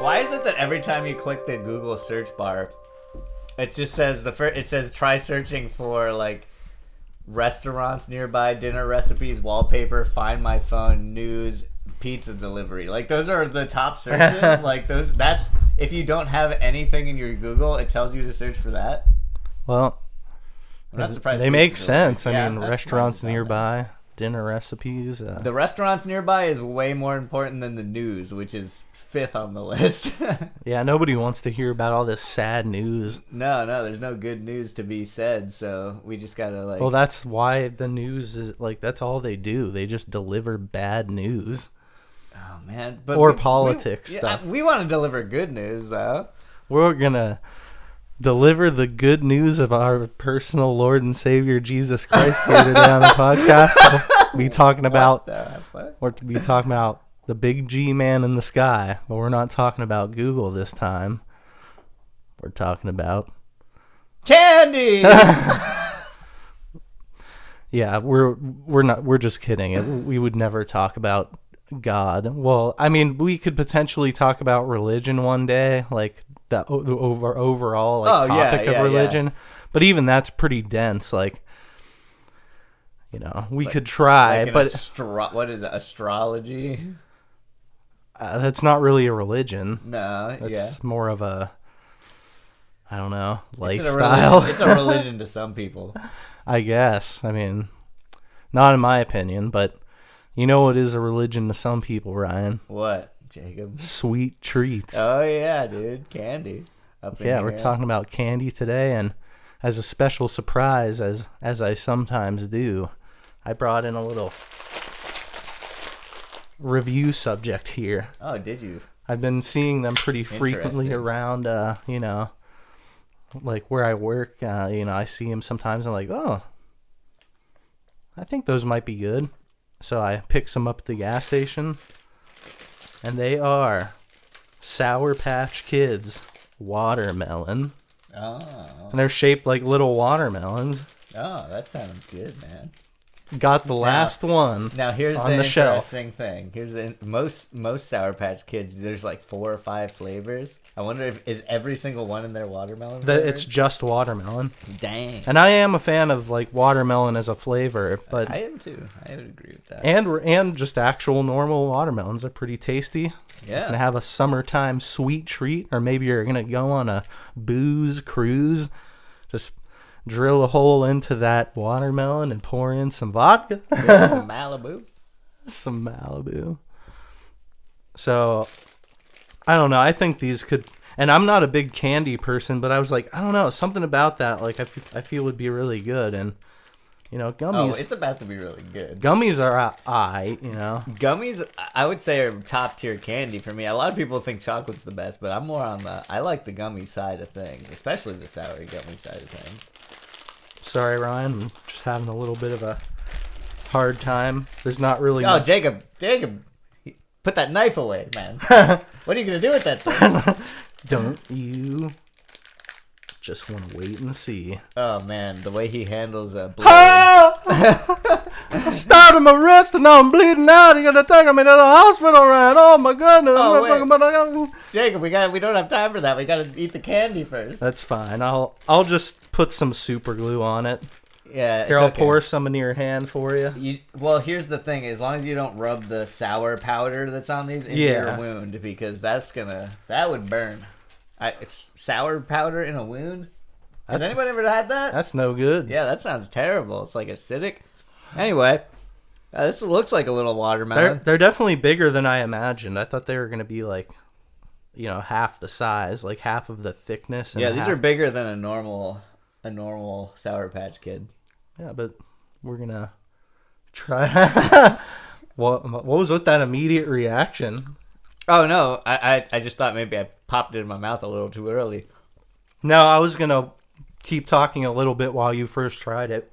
Why is it that every time you click the Google search bar, it just says it says try searching for like restaurants nearby, dinner recipes, wallpaper, find my phone, news, pizza delivery. Like those are the top searches. Like that's if you don't have anything in your Google, it tells you to search for that. Well, I'm not surprised they make sense. Yeah, I mean, restaurants nearby, dinner recipes. The restaurants nearby is way more important than the news, which is 5th on the list. Yeah, nobody wants to hear about all this sad news. No, there's no good news to be said, so we just gotta like... Well, that's why the news is, like, that's all they do. They just deliver bad news. Oh, man. Or politics stuff. We want to deliver good news, though. We're gonna deliver the good news of our personal Lord and Savior, Jesus Christ, here today on the podcast. We'll be talking about... We're to be talking about the big G man in the sky, but we're not talking about Google this time. We're talking about candies. Yeah, we're just kidding. We would never talk about God. Well, I mean, we could potentially talk about religion one day, like the overall topic of religion. Yeah. But even that's pretty dense. Like, you know, we could try, like but what is it, astrology? That's not really a religion. No, it's more of a, I don't know, lifestyle. It's a religion to some people, I guess. I mean, not in my opinion, but you know what is a religion to some people, Ryan? What, Jacob? Sweet treats. Oh yeah, dude, candy. We're talking about candy today, and as a special surprise, as I sometimes do, I brought in a little review subject here. Oh, did you? I've been seeing them pretty frequently around, you know, like where I work. You know, I see them sometimes. I'm like, oh, I think those might be good. So I pick some up at the gas station, and they are Sour Patch Kids watermelon. Oh. And they're shaped like little watermelons. Oh, that sounds good, man. Got the last one. Now here's on the shelf. Interesting thing. Here's the most Sour Patch Kids. There's like 4 or 5 flavors. I wonder if is every single one in there watermelon. It's just watermelon. Dang. And I am a fan of like watermelon as a flavor, but I am too. I would agree with that. And just actual normal watermelons are pretty tasty. Yeah. And have a summertime sweet treat, or maybe you're gonna go on a booze cruise. Just drill a hole into that watermelon and pour in some vodka. Yeah, some Malibu. Some Malibu. So, I don't know. I think these could... And I'm not a big candy person, but I was like, I don't know. Something about that, like, I feel would be really good. And, you know, gummies... Oh, it's about to be really good. Gummies are you know. Gummies, I would say, are top-tier candy for me. A lot of people think chocolate's the best, but I'm more on I like the gummy side of things, especially the sour gummy side of things. Sorry, Ryan. I'm just having a little bit of a hard time. There's not really... Oh, Jacob, put that knife away, man. What are you going to do with that thing? Don't you just want to wait and see. Oh, man, the way he handles a blade. I started my wrist and now I'm bleeding out. You're going to take me to the hospital, Ryan. Oh, my goodness. Oh, Jacob, we don't have time for that. We got to eat the candy first. That's fine. I'll just put some super glue on it. Yeah. Here, I'll pour some into your hand for you. Well, here's the thing. As long as you don't rub the sour powder that's on these into your wound, because that would burn. It's sour powder in a wound? Has anyone ever had that? That's no good. Yeah, that sounds terrible. It's like acidic. Anyway, this looks like a little watermelon. They're definitely bigger than I imagined. I thought they were going to be like, you know, half the size, like half of the thickness. And these are bigger than a normal Sour Patch Kid. Yeah, but we're going to try. What was with that immediate reaction? Oh, no. I just thought maybe I popped it in my mouth a little too early. No, I was going to keep talking a little bit while you first tried it.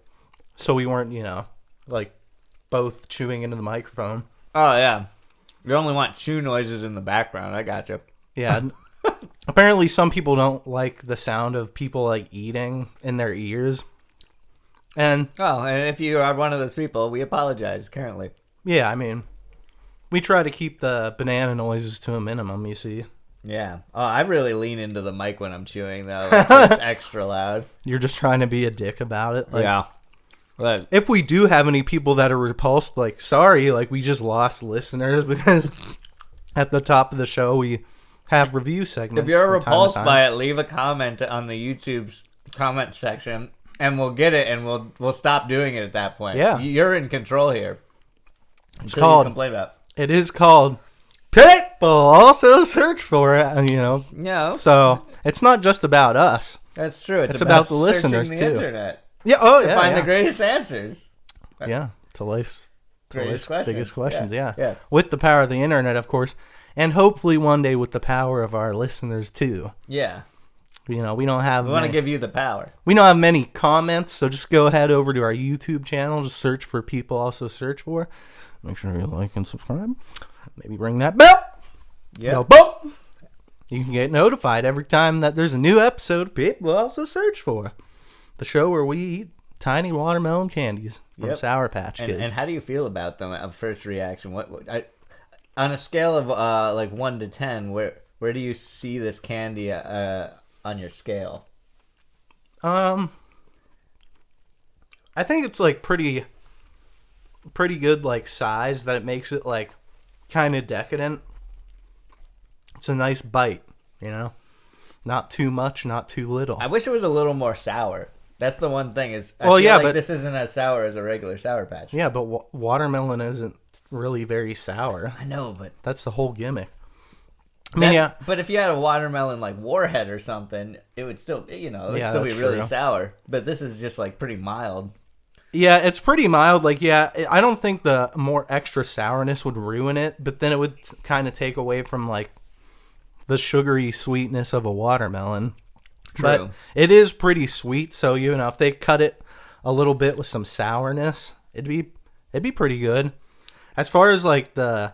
So we weren't, you know, like both chewing into the microphone. Oh, yeah. You only want chew noises in the background. I gotcha. Yeah. Apparently some people don't like the sound of people like eating in their ears. And if you are one of those people, we apologize currently. Yeah, I mean, We try to keep the banana noises to a minimum, you see. Yeah. Oh, I really lean into the mic when I'm chewing, though. Like, so it's extra loud. You're just trying to be a dick about it. Like, yeah. But if we do have any people that are repulsed, like, sorry, like, we just lost listeners because at the top of the show we have review segments. If you're repulsed by it, leave a comment on the YouTube's comment section, and we'll get it, and we'll stop doing it at that point. Yeah. You're in control here. It's called... Complain about. It is called... People also search for it, you know. Yeah. So it's not just about us. That's true. It's about the listeners the too. Internet. Yeah. Oh, to yeah. Find the greatest answers. Yeah. To life's biggest questions. Yeah. With the power of the internet, of course, and hopefully one day with the power of our listeners too. Yeah. You know, we don't have. We want to give you the power. We don't have many comments, so just go ahead over to our YouTube channel. Just search for People Also Search For. Make sure you like and subscribe. Maybe ring that bell. Yeah. Boop. You can get notified every time that there's a new episode. People Also Search For, the show where we eat tiny watermelon candies from Sour Patch Kids. And how do you feel about them at first reaction? On a scale of like 1 to 10, where do you see this candy on your scale? I think it's like pretty good like size that it makes it like kind of decadent. It's a nice bite, you know? Not too much, not too little. I wish it was a little more sour. That's the one thing is I feel like but this isn't as sour as a regular Sour Patch. Yeah, but watermelon isn't really very sour. I know, but that's the whole gimmick. I mean, but if you had a watermelon like Warhead or something, it would still, you know, it would still be really sour. But this is just like pretty mild. Yeah, it's pretty mild. Like, yeah, I don't think the more extra sourness would ruin it, but then it would kind of take away from like the sugary sweetness of a watermelon. True. But it is pretty sweet, so you know if they cut it a little bit with some sourness, it'd be pretty good. As far as like the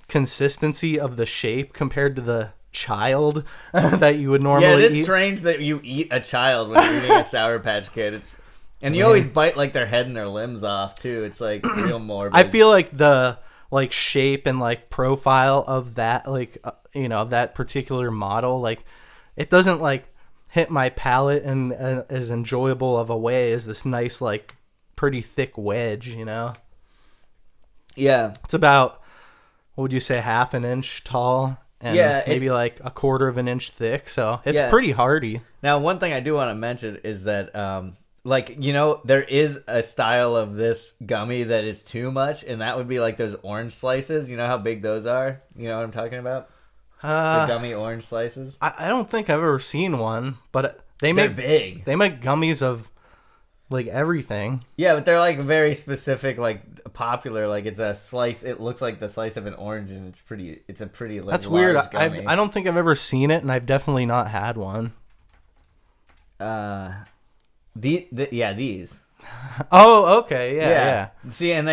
consistency of the shape compared to the child that you would normally eat. Yeah, it is strange that you eat a child when you're eating a Sour Patch Kid. And you always bite like their head and their limbs off too. It's like real morbid. I feel like the like shape and like profile of that like you know that particular model, like it doesn't like hit my palate in as enjoyable of a way as this nice like pretty thick wedge, you know. Yeah, it's about, what would you say, half an inch tall and maybe like a quarter of an inch thick, so it's pretty hearty. Now one thing I do want to mention is that like, you know, there is a style of this gummy that is too much, and that would be like those orange slices. You know how big those are? You know what I'm talking about? The gummy orange slices? I don't think I've ever seen one, but they're big. They make gummies of like everything. Yeah, but they're like very specific, like popular. Like it's a slice. It looks like the slice of an orange, and it's a pretty like, that's weird. Gummy. I don't think I've ever seen it, and I've definitely not had one. These. Oh, okay, yeah. See, and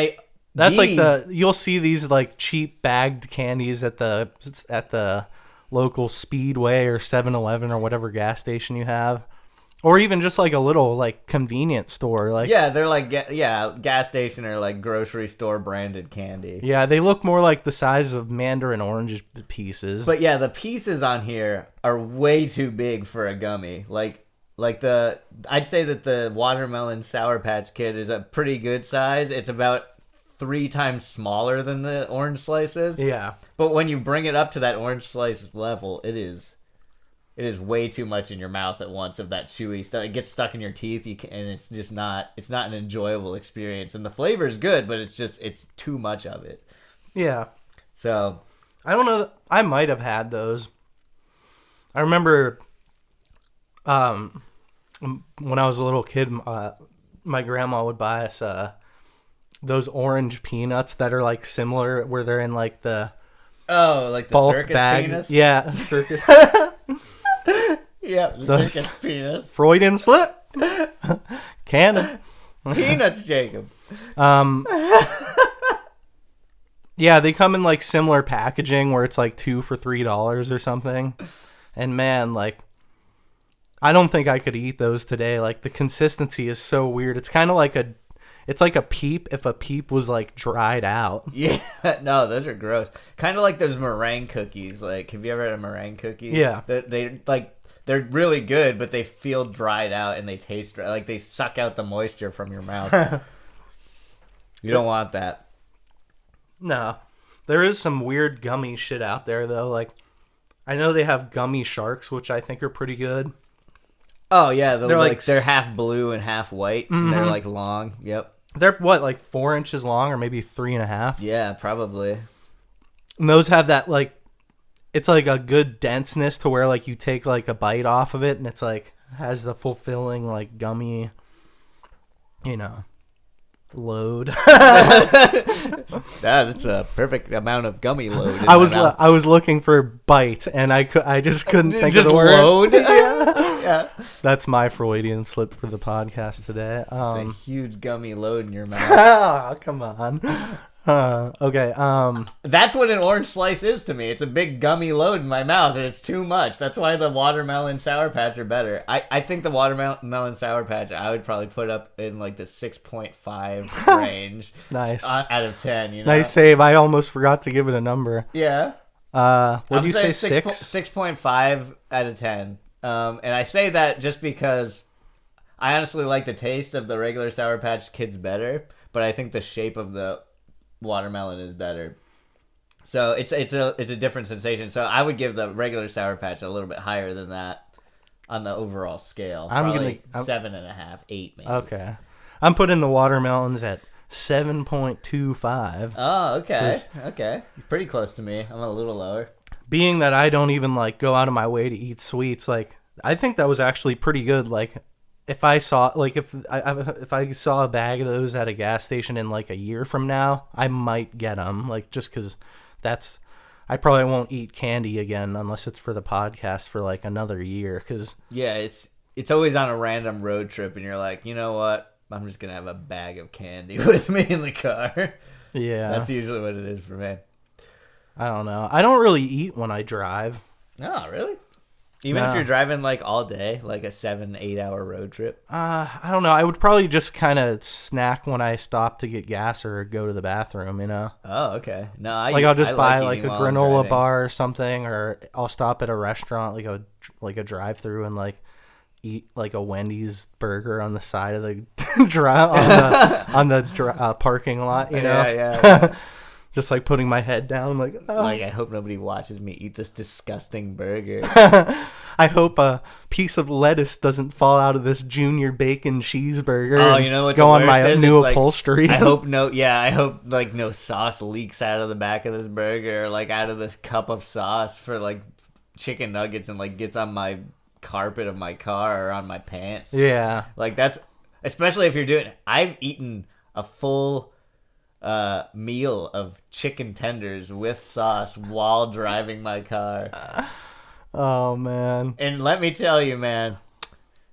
that's like you'll see these like cheap bagged candies at the local Speedway or 7-Eleven or whatever gas station you have, or even just like a little like convenience store. Like they're like gas station or like grocery store branded candy. Yeah, they look more like the size of mandarin orange pieces. But yeah, the pieces on here are way too big for a gummy. I'd say that the watermelon Sour Patch Kid is a pretty good size. It's about 3 times smaller than the orange slices. Yeah. But when you bring it up to that orange slice level, it is way too much in your mouth at once of that chewy stuff. It gets stuck in your teeth, and it's just not an enjoyable experience. And the flavor is good, but it's too much of it. Yeah. So I don't know. I might have had those. I remember when I was a little kid, my grandma would buy us those orange peanuts that are like similar, where they're in like the the bulk circus bags. peanuts? Yeah, circus. Yeah, the circus peanuts. Freudian slip. Canon. Peanuts, Jacob. Yeah, they come in like similar packaging where it's like 2 for $3 or something. And man, like, I don't think I could eat those today. Like, the consistency is so weird. It's kind of like It's like a Peep if a Peep was like dried out. Yeah, no, those are gross. Kind of like those meringue cookies. Like, have you ever had a meringue cookie? Yeah. They're really good, but they feel dried out and they taste dry. Like they suck out the moisture from your mouth. You don't want that. No. There is some weird gummy shit out there though. Like, I know they have gummy sharks, which I think are pretty good. Oh yeah, they're half blue and half white. Mm-hmm. And they're like long. Yep. They're what, like 4 inches long or maybe 3.5? Yeah, probably. And those have that like, it's like a good denseness to where like you take like a bite off of it and it's like has the fulfilling like gummy, load. That's a perfect amount of gummy load. I was looking for bite and I just couldn't think just of the word. Load. Yeah. That's my Freudian slip for the podcast today. It's a huge gummy load in your mouth. Oh, come on. Okay. That's what an orange slice is to me. It's a big gummy load in my mouth, and it's too much. That's why the watermelon Sour Patch are better. I think the watermelon Sour Patch I would probably put up in like the 6.5 range. Nice. Out of 10. Nice save. I almost forgot to give it a number. Yeah. What do you say? 6? 6.5 out of 10. And I say that just because I honestly like the taste of the regular Sour Patch Kids better, but I think the shape of the watermelon is better. So it's a different sensation. So I would give the regular Sour Patch a little bit higher than that on the overall scale. I'm 7.5, 8 maybe. Okay. I'm putting the watermelons at 7.25. Oh, okay. Okay. Pretty close to me. I'm a little lower. Being that I don't even like go out of my way to eat sweets, like I think that was actually pretty good. Like if I saw if I saw a bag of those at a gas station in like a year from now, I might get them. Like just because I probably won't eat candy again unless it's for the podcast for like another year. Cause yeah, it's always on a random road trip, and you're like, you know what? I'm just gonna have a bag of candy with me in the car. Yeah, that's usually what it is for me. I don't know. I don't really eat when I drive. Oh, really? Even if you're driving like all day, like a 7-8 hour road trip? I don't know. I would probably just kind of snack when I stop to get gas or go to the bathroom, Oh, okay. No, I'll just buy like a granola bar or something, or I'll stop at a restaurant, like a drive-through, and like eat like a Wendy's burger on the side of the parking lot, Yeah. Just like putting my head down, like I hope nobody watches me eat this disgusting burger. I hope a piece of lettuce doesn't fall out of this junior bacon cheeseburger. Oh, you know what? Go on my new upholstery. I hope like no sauce leaks out of the back of this burger, or like out of this cup of sauce for like chicken nuggets, and like gets on my carpet of my car or on my pants. Yeah, like that's especially if you're doing. I've eaten a full meal of chicken tenders with sauce while driving my car. Oh man. And let me tell you, man,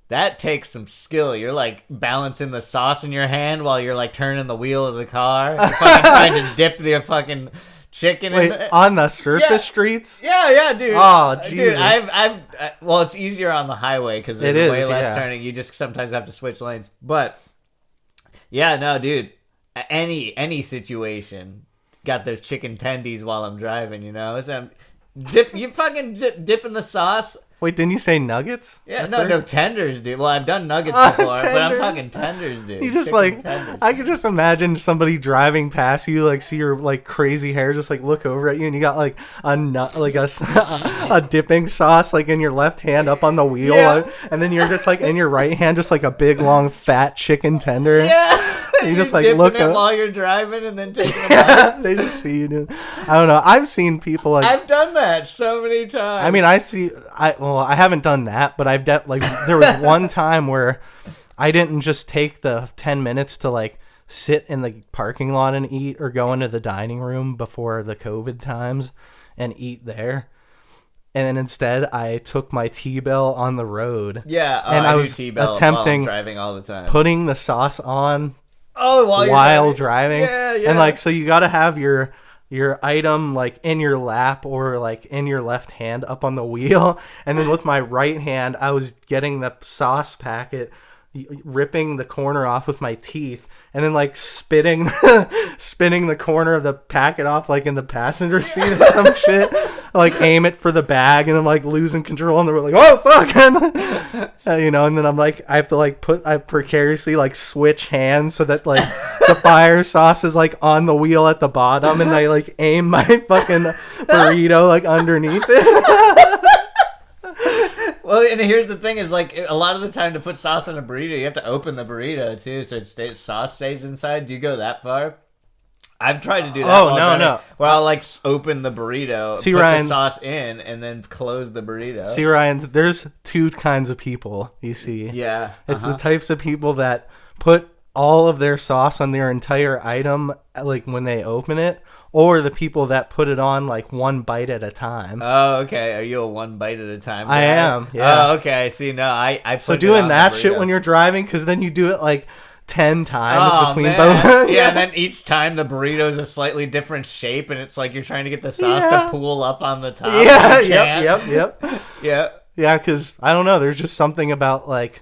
that takes some skill. You're like balancing the sauce in your hand while you're like turning the wheel of the car. You're fucking trying to dip the fucking chicken on the surface streets? Yeah, dude. Oh, Jesus. Dude, well, it's easier on the highway because there's way less turning. You just sometimes have to switch lanes. But yeah, no, dude. Any situation, got those chicken tendies while I'm driving, So you fucking dip in the sauce. Wait, didn't you say nuggets? Yeah, no tenders, dude. Well, I've done nuggets before, but I'm talking tenders, dude. You just tenders. I could just imagine somebody driving past you, like see your like crazy hair, just like look over at you, and you got like a dipping sauce like in your left hand up on the wheel, and then you're just like in your right hand, just like a big long fat chicken tender. Yeah. You just like look it while you're driving and then taking it out. They just see you do. I don't know. I've seen people like I've done that so many times. I mean, I haven't done that, but there was one time where I didn't just take the 10 minutes to like sit in the parking lot and eat, or go into the dining room before the COVID times and eat there. And then instead, I took my T-Bell on the road. Yeah, and I was attempting driving all the time, putting the sauce on. Oh, while driving. Yeah. And like, so you got to have your item like in your lap or like in your left hand up on the wheel. And then with my right hand, I was getting the sauce packet ripping the corner off with my teeth and then like spinning the corner of the packet off like in the passenger seat or some shit. Like aim it for the bag and I'm like losing control and they're like, oh fuck. And, and then I'm like, I have to like I precariously like switch hands so that like the fire sauce is like on the wheel at the bottom and I like aim my fucking burrito like underneath it. Well, and here's the thing: is like a lot of the time to put sauce on a burrito, you have to open the burrito too, so sauce stays inside. Do you go that far? I've tried to do that. Oh no! Where I'll like open the burrito, put the sauce in, and then close the burrito. See, Ryan, there's two kinds of people. You see, yeah, it's the types of people that put all of their sauce on their entire item, like when they open it. Or the people that put it on like one bite at a time. Oh, okay. Are you a one bite at a time guy? I am. Yeah. Oh, okay. See, no, I put so doing that shit when you're driving, because then you do it like 10 times between both. Yeah, and then each time the burrito is a slightly different shape, and it's like you're trying to get the sauce to pool up on the top. Yeah. Yep. Yeah, because I don't know. There's just something about like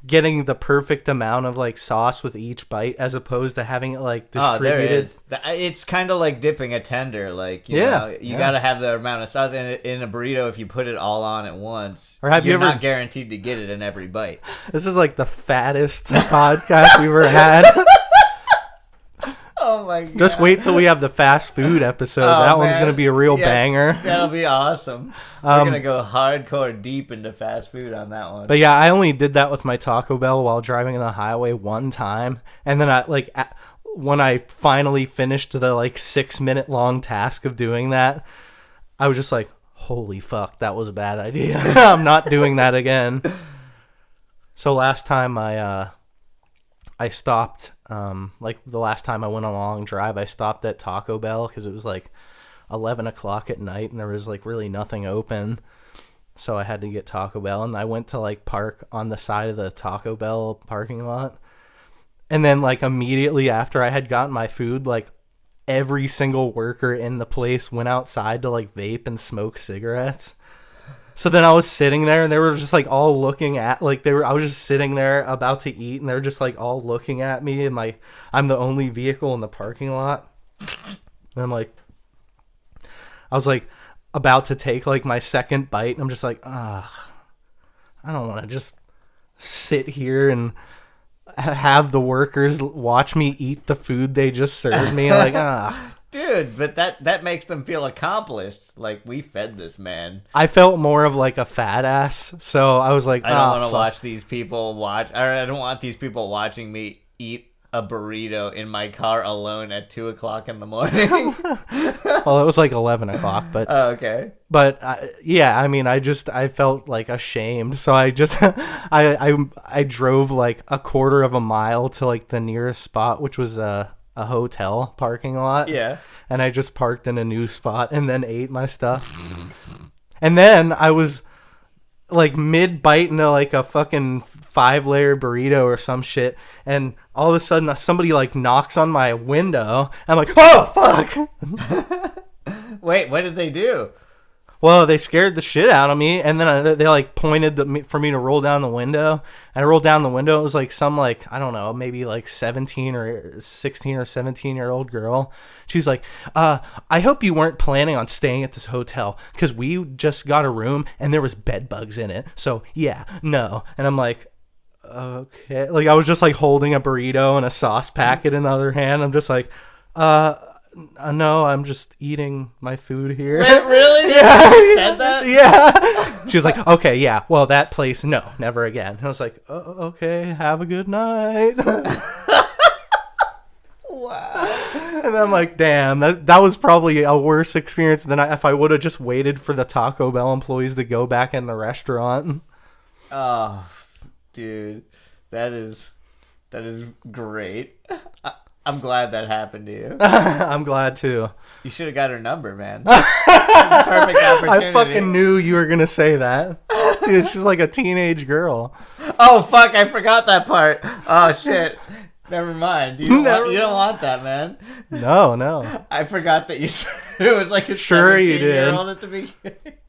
getting the perfect amount of like sauce with each bite as opposed to having it like distributed. It's kind of like dipping a tender. Like you got to have the amount of sauce in a burrito. If you put it all on at once, or you're not guaranteed to get it in every bite. This is like the fattest podcast we've ever had. Oh my god! Just wait till we have the fast food episode. That one's gonna be a real banger. That'll be awesome. We're gonna go hardcore deep into fast food on that one. But yeah, I only did that with my Taco Bell while driving on the highway one time, and then when I finally finished the like 6-minute long task of doing that, I was just like, "Holy fuck, that was a bad idea. I'm not doing that again." So last time I stopped. Like the last time I went on a long drive, I stopped at Taco Bell because it was like 11 o'clock at night and there was like really nothing open. So I had to get Taco Bell and I went to like park on the side of the Taco Bell parking lot. And then like immediately after I had gotten my food, like every single worker in the place went outside to like vape and smoke cigarettes. So then I was sitting there and they were just like all looking at I was just sitting there about to eat and they're just like all looking at me and I'm the only vehicle in the parking lot. And I'm like, I was like about to take like my second bite and I'm just like, I don't want to just sit here and have the workers watch me eat the food they just served me. Like, Dude, but that makes them feel accomplished. Like, we fed this man. I felt more of like a fat ass, so I was like, I don't want to watch these people I don't want these people watching me eat a burrito in my car alone at 2 o'clock in the morning. Well, it was like 11 o'clock, but oh, okay. But yeah, I mean, I felt like ashamed, so I just I drove like a quarter of a mile to like the nearest spot, which was a hotel parking lot. Yeah. And I just parked in a new spot and then ate my stuff. And then I was like mid bite into like a fucking 5-layer burrito or some shit. And all of a sudden somebody like knocks on my window. I'm like, oh, fuck. Wait, what did they do? Well, they scared the shit out of me, and then they like pointed for me to roll down the window. And I rolled down the window. It was like some like, I don't know, maybe like 16 or 17-year-old girl. She's like, I hope you weren't planning on staying at this hotel because we just got a room and there was bed bugs in it. So yeah, no. And I'm like, okay. Like I was just like holding a burrito and a sauce packet in the other hand. I'm just like, no, I'm just eating my food here. Wait, really? Yeah. You said that? Yeah. She was like, okay, yeah, well, that place, no, never again. And I was like, okay, have a good night. Wow. And I'm like, damn, that was probably a worse experience than if I would have just waited for the Taco Bell employees to go back in the restaurant. Oh, dude, that is great. I'm glad that happened to you. I'm glad too. You should have got her number, man. Perfect opportunity. I fucking knew you were gonna say that. Dude, she's like a teenage girl. Oh fuck, I forgot that part. Oh shit. Never mind. You don't want that, man. No. I forgot that you said it was like a sure you did. 17-year-old at the beginning.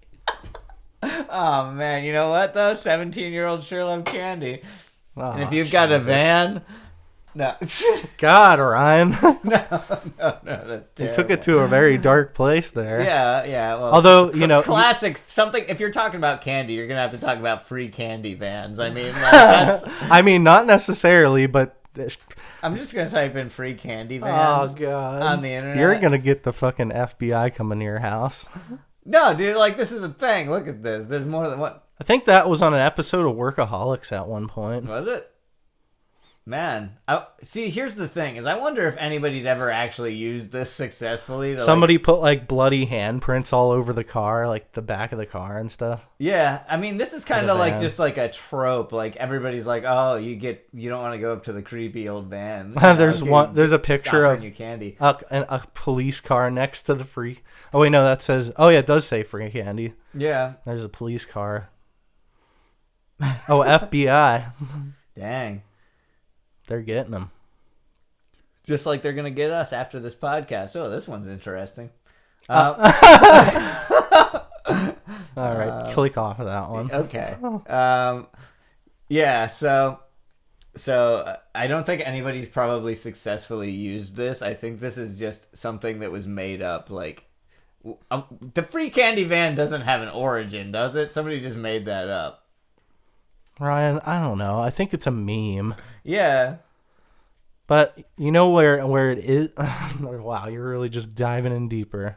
Oh man, you know what though? 17-year-old sure love candy. Oh, and if you've got a van, no. God, Ryan. No, that's terrible. You took it to a very dark place there. Yeah. Well, although classic something. If you're talking about candy, you're gonna have to talk about free candy vans. I mean, like, that's. I mean, not necessarily, but. I'm just gonna type in free candy vans. Oh God. On the internet. You're gonna get the fucking FBI coming to your house. No, dude. Like, this is a thing. Look at this. There's more than one. I think that was on an episode of Workaholics at one point. Was it? Man, see, here's the thing: is I wonder if anybody's ever actually used this successfully. Somebody put like bloody handprints all over the car, like the back of the car and stuff. Yeah, I mean, this is kind of like just like a trope. Like everybody's like, "Oh, you don't want to go up to the creepy old van." There's a picture of you candy. A police car next to the free. Oh wait, no, that says. Oh yeah, it does say free candy. Yeah, there's a police car. Oh, FBI. Dang. They're getting them. Just like they're going to get us after this podcast. Oh, this one's interesting. All right, click off of that one. Okay. Yeah, so I don't think anybody's probably successfully used this. I think this is just something that was made up. Like, the free candy van doesn't have an origin, does it? Somebody just made that up. Ryan, I don't know. I think it's a meme. Yeah. But you know where it is? Wow, you're really just diving in deeper.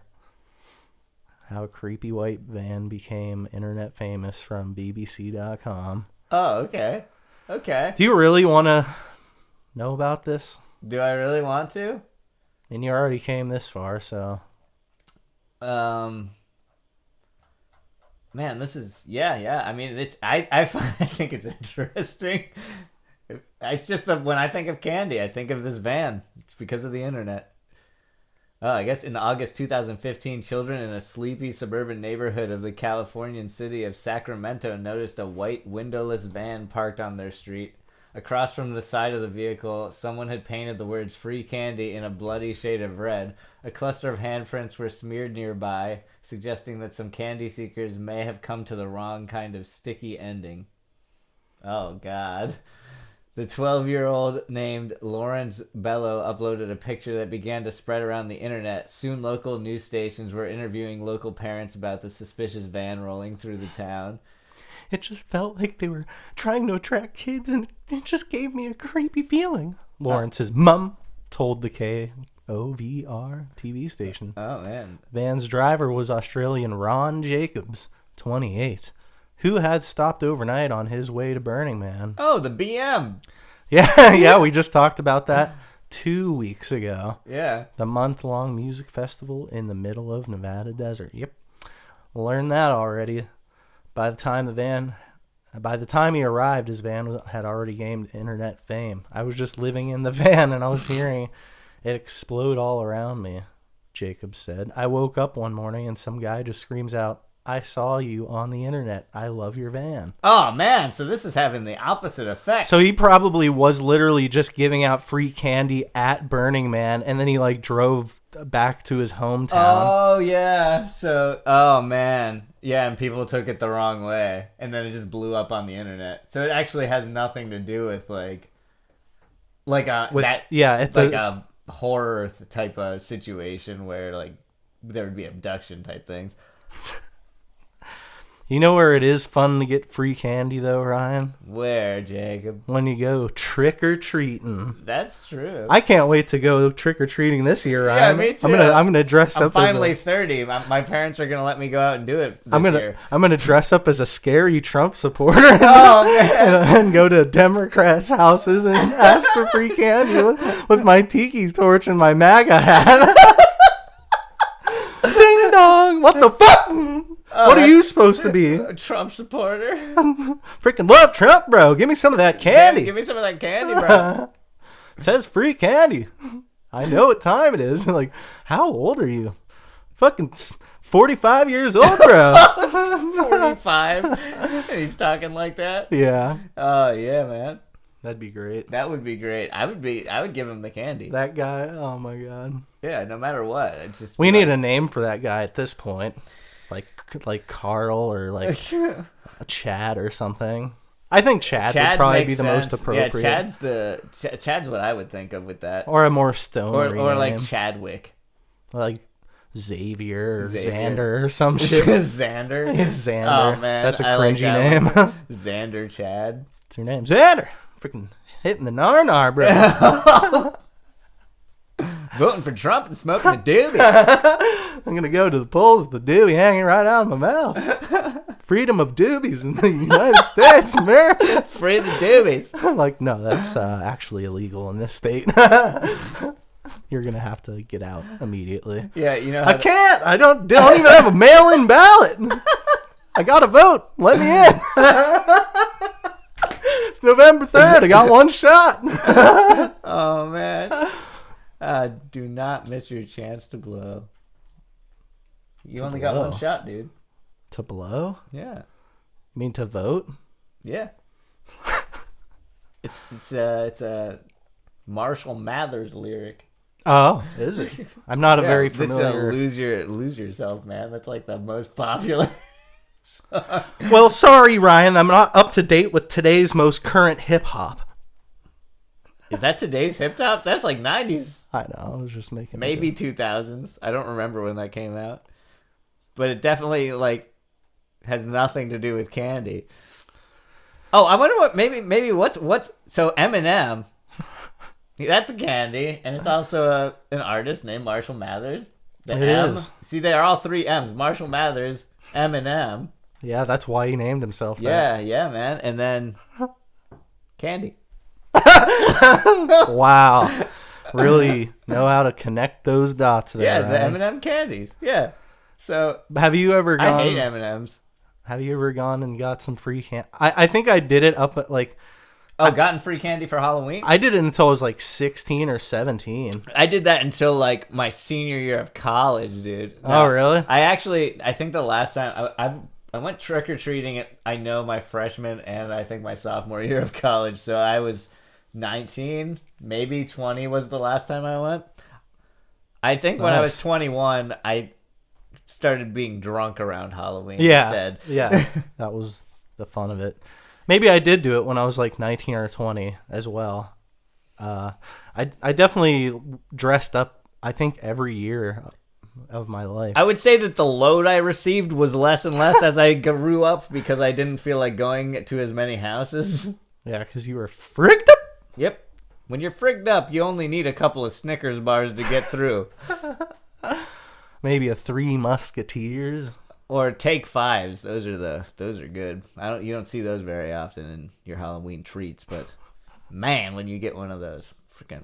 How a creepy white van became internet famous from BBC.com. Oh, okay. Okay. Do you really want to know about this? Do I really want to? And you already came this far, so... Man, this is yeah. I mean, it's I think it's interesting. It's just that when I think of candy, I think of this van. It's because of the internet. I guess in August 2015, children in a sleepy suburban neighborhood of the Californian city of Sacramento noticed a white windowless van parked on their street. Across from the side of the vehicle, someone had painted the words "free candy" in a bloody shade of red. A cluster of handprints were smeared nearby, suggesting that some candy seekers may have come to the wrong kind of sticky ending. Oh, God. The 12-year-old named Lawrence Bello uploaded a picture that began to spread around the internet. Soon local news stations were interviewing local parents about the suspicious van rolling through the town. It just felt like they were trying to attract kids, and it just gave me a creepy feeling. Lawrence's mum told the KOVR TV station. Oh, man. Van's driver was Australian Ron Jacobs, 28, who had stopped overnight on his way to Burning Man. Oh, the BM. Yeah, we just talked about that 2 weeks ago. Yeah. The month-long music festival in the middle of Nevada desert. Yep. Learned that already. By the time he arrived, his van had already gained internet fame. I was just living in the van and I was hearing it explode all around me, Jacob said. I woke up one morning and some guy just screams out, "I saw you on the internet. I love your van." Oh, man. So this is having the opposite effect. So he probably was literally just giving out free candy at Burning Man, and then he like drove back to his hometown. Oh, yeah. So, oh, man. Yeah, and people took it the wrong way, and then it just blew up on the internet. So it actually has nothing to do with a horror type of situation where like there would be abduction type things. You know where it is fun to get free candy, though, Ryan? Where, Jacob? When you go trick-or-treating. That's true. I can't wait to go trick-or-treating this year, Ryan. Yeah, me too. I'm gonna dress up. I'm finally 30. My parents are gonna let me go out and do it this year. I'm gonna dress up as a scary Trump supporter. Oh, man. and go to Democrats' houses and ask for free candy with my tiki torch and my MAGA hat. Ding dong! What the fuck? What are you supposed to be? A Trump supporter. Freaking love Trump, bro. Give me some of that candy. Yeah, give me some of that candy, bro. It says free candy. I know what time it is. Like, how old are you? Fucking 45 years old, bro. 45. And he's talking like that. Yeah. Oh, yeah, man. That'd be great. That would be great. I would give him the candy. That guy. Oh my god. Yeah, no matter what. We need a name for that guy at this point. Like Carl or like Chad or something. I think Chad would probably be the sense. most appropriate. Yeah, Chad's what I would think of with that. Or a more stoner or name. like Chadwick. Like Xavier or Xander or some shit. Xander? Xander. Oh, man. That's a I like cringy that name. Xander Chad. What's your name? Xander. Freaking hitting the nar, bro. Voting for Trump and smoking a doobie. I'm going to go to the polls with the doobie hanging right out of my mouth. Freedom of doobies in the United States, America. Free the doobies. Like, no, that's actually illegal in this state. You're going to have to get out immediately. Yeah, you know. I can't. I don't even have a mail-in ballot. I got to vote. Let me in. It's November 3rd. I got one shot. Oh, man. Do not miss your chance to blow. You only got one shot, dude. To blow? Yeah. You mean to vote? Yeah. It's a Marshall Mathers lyric. Oh, is it? I'm not a very familiar. It's a lose yourself, man. That's like the most popular. Well, sorry, Ryan. I'm not up to date with today's most current hip hop. Is that today's hip hop? That's like 90s. I know. I was just making maybe 2000s. I don't remember when that came out, but it definitely like has nothing to do with candy. Oh, I wonder what maybe what's so Eminem. That's a candy, and it's also an artist named Marshall Mathers. The It M. is. See, they are all three M's: Marshall Mathers, Eminem. Yeah, that's why he named himself that. Yeah, man. And then candy. Wow. Really know how to connect those dots there. Yeah, Ryan. the M&M candies. Yeah. So Have you ever gone? I hate M&Ms. Have you ever gone and got some free candy? I think I did it up at like. Gotten free candy for Halloween? I did it until I was like 16 or 17. I did that until like my senior year of college, dude. Oh, really? I think the last time I went trick or treating I know my freshman and I think my sophomore year of college. So I was 19, maybe 20 was the last time I went. I think when I was 21, I started being drunk around Halloween instead. Yeah, that was the fun of it. Maybe I did do it when I was like 19 or 20 as well. I definitely dressed up, I think, every year of my life. I would say that the load I received was less and less as I grew up because I didn't feel like going to as many houses. Yeah, because you were frigged up. Yep. When you're frigged up, you only need a couple of Snickers bars to get through. Maybe a Three Musketeers. Or Take Fives. Those are good. You don't see those very often in your Halloween treats, but man, when you get one of those freaking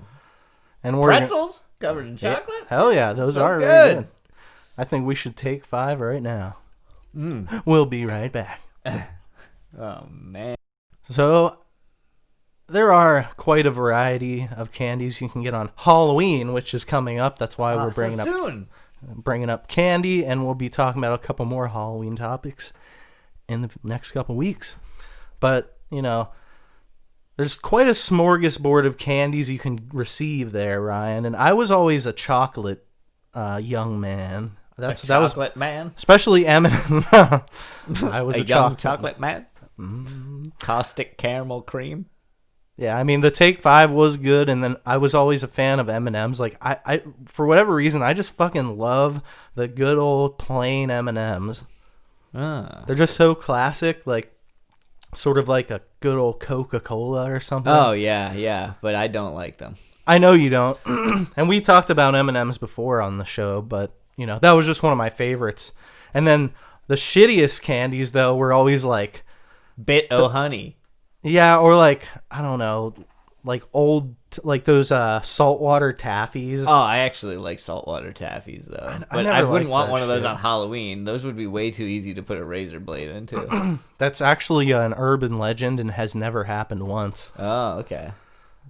pretzels covered in chocolate. Yeah, hell yeah, those so are very good. I think we should take 5 right now. We'll be right back. Oh man. So there are quite a variety of candies you can get on Halloween, which is coming up. That's why we're bringing up candy, and we'll be talking about a couple more Halloween topics in the next couple weeks. But, you know, there's quite a smorgasbord of candies you can receive there, Ryan. And I was always a chocolate young man. Chocolate man? Especially M&M. I was a young chocolate man? Caustic caramel cream? Yeah, I mean, the Take 5 was good, and then I was always a fan of M&Ms. Like, I for whatever reason, I just fucking love the good old plain M&Ms. They're just so classic, like, sort of like a good old Coca-Cola or something. Oh, yeah, but I don't like them. I know you don't. And we talked about M&Ms before on the show, but, you know, that was just one of my favorites. And then the shittiest candies, though, were always like... Honey. Yeah, or like, I don't know, like old, like those saltwater taffies. Oh, I actually like saltwater taffies, though. But I wouldn't want one of those on Halloween. Those would be way too easy to put a razor blade into. That's actually an urban legend and has never happened once. Oh, okay.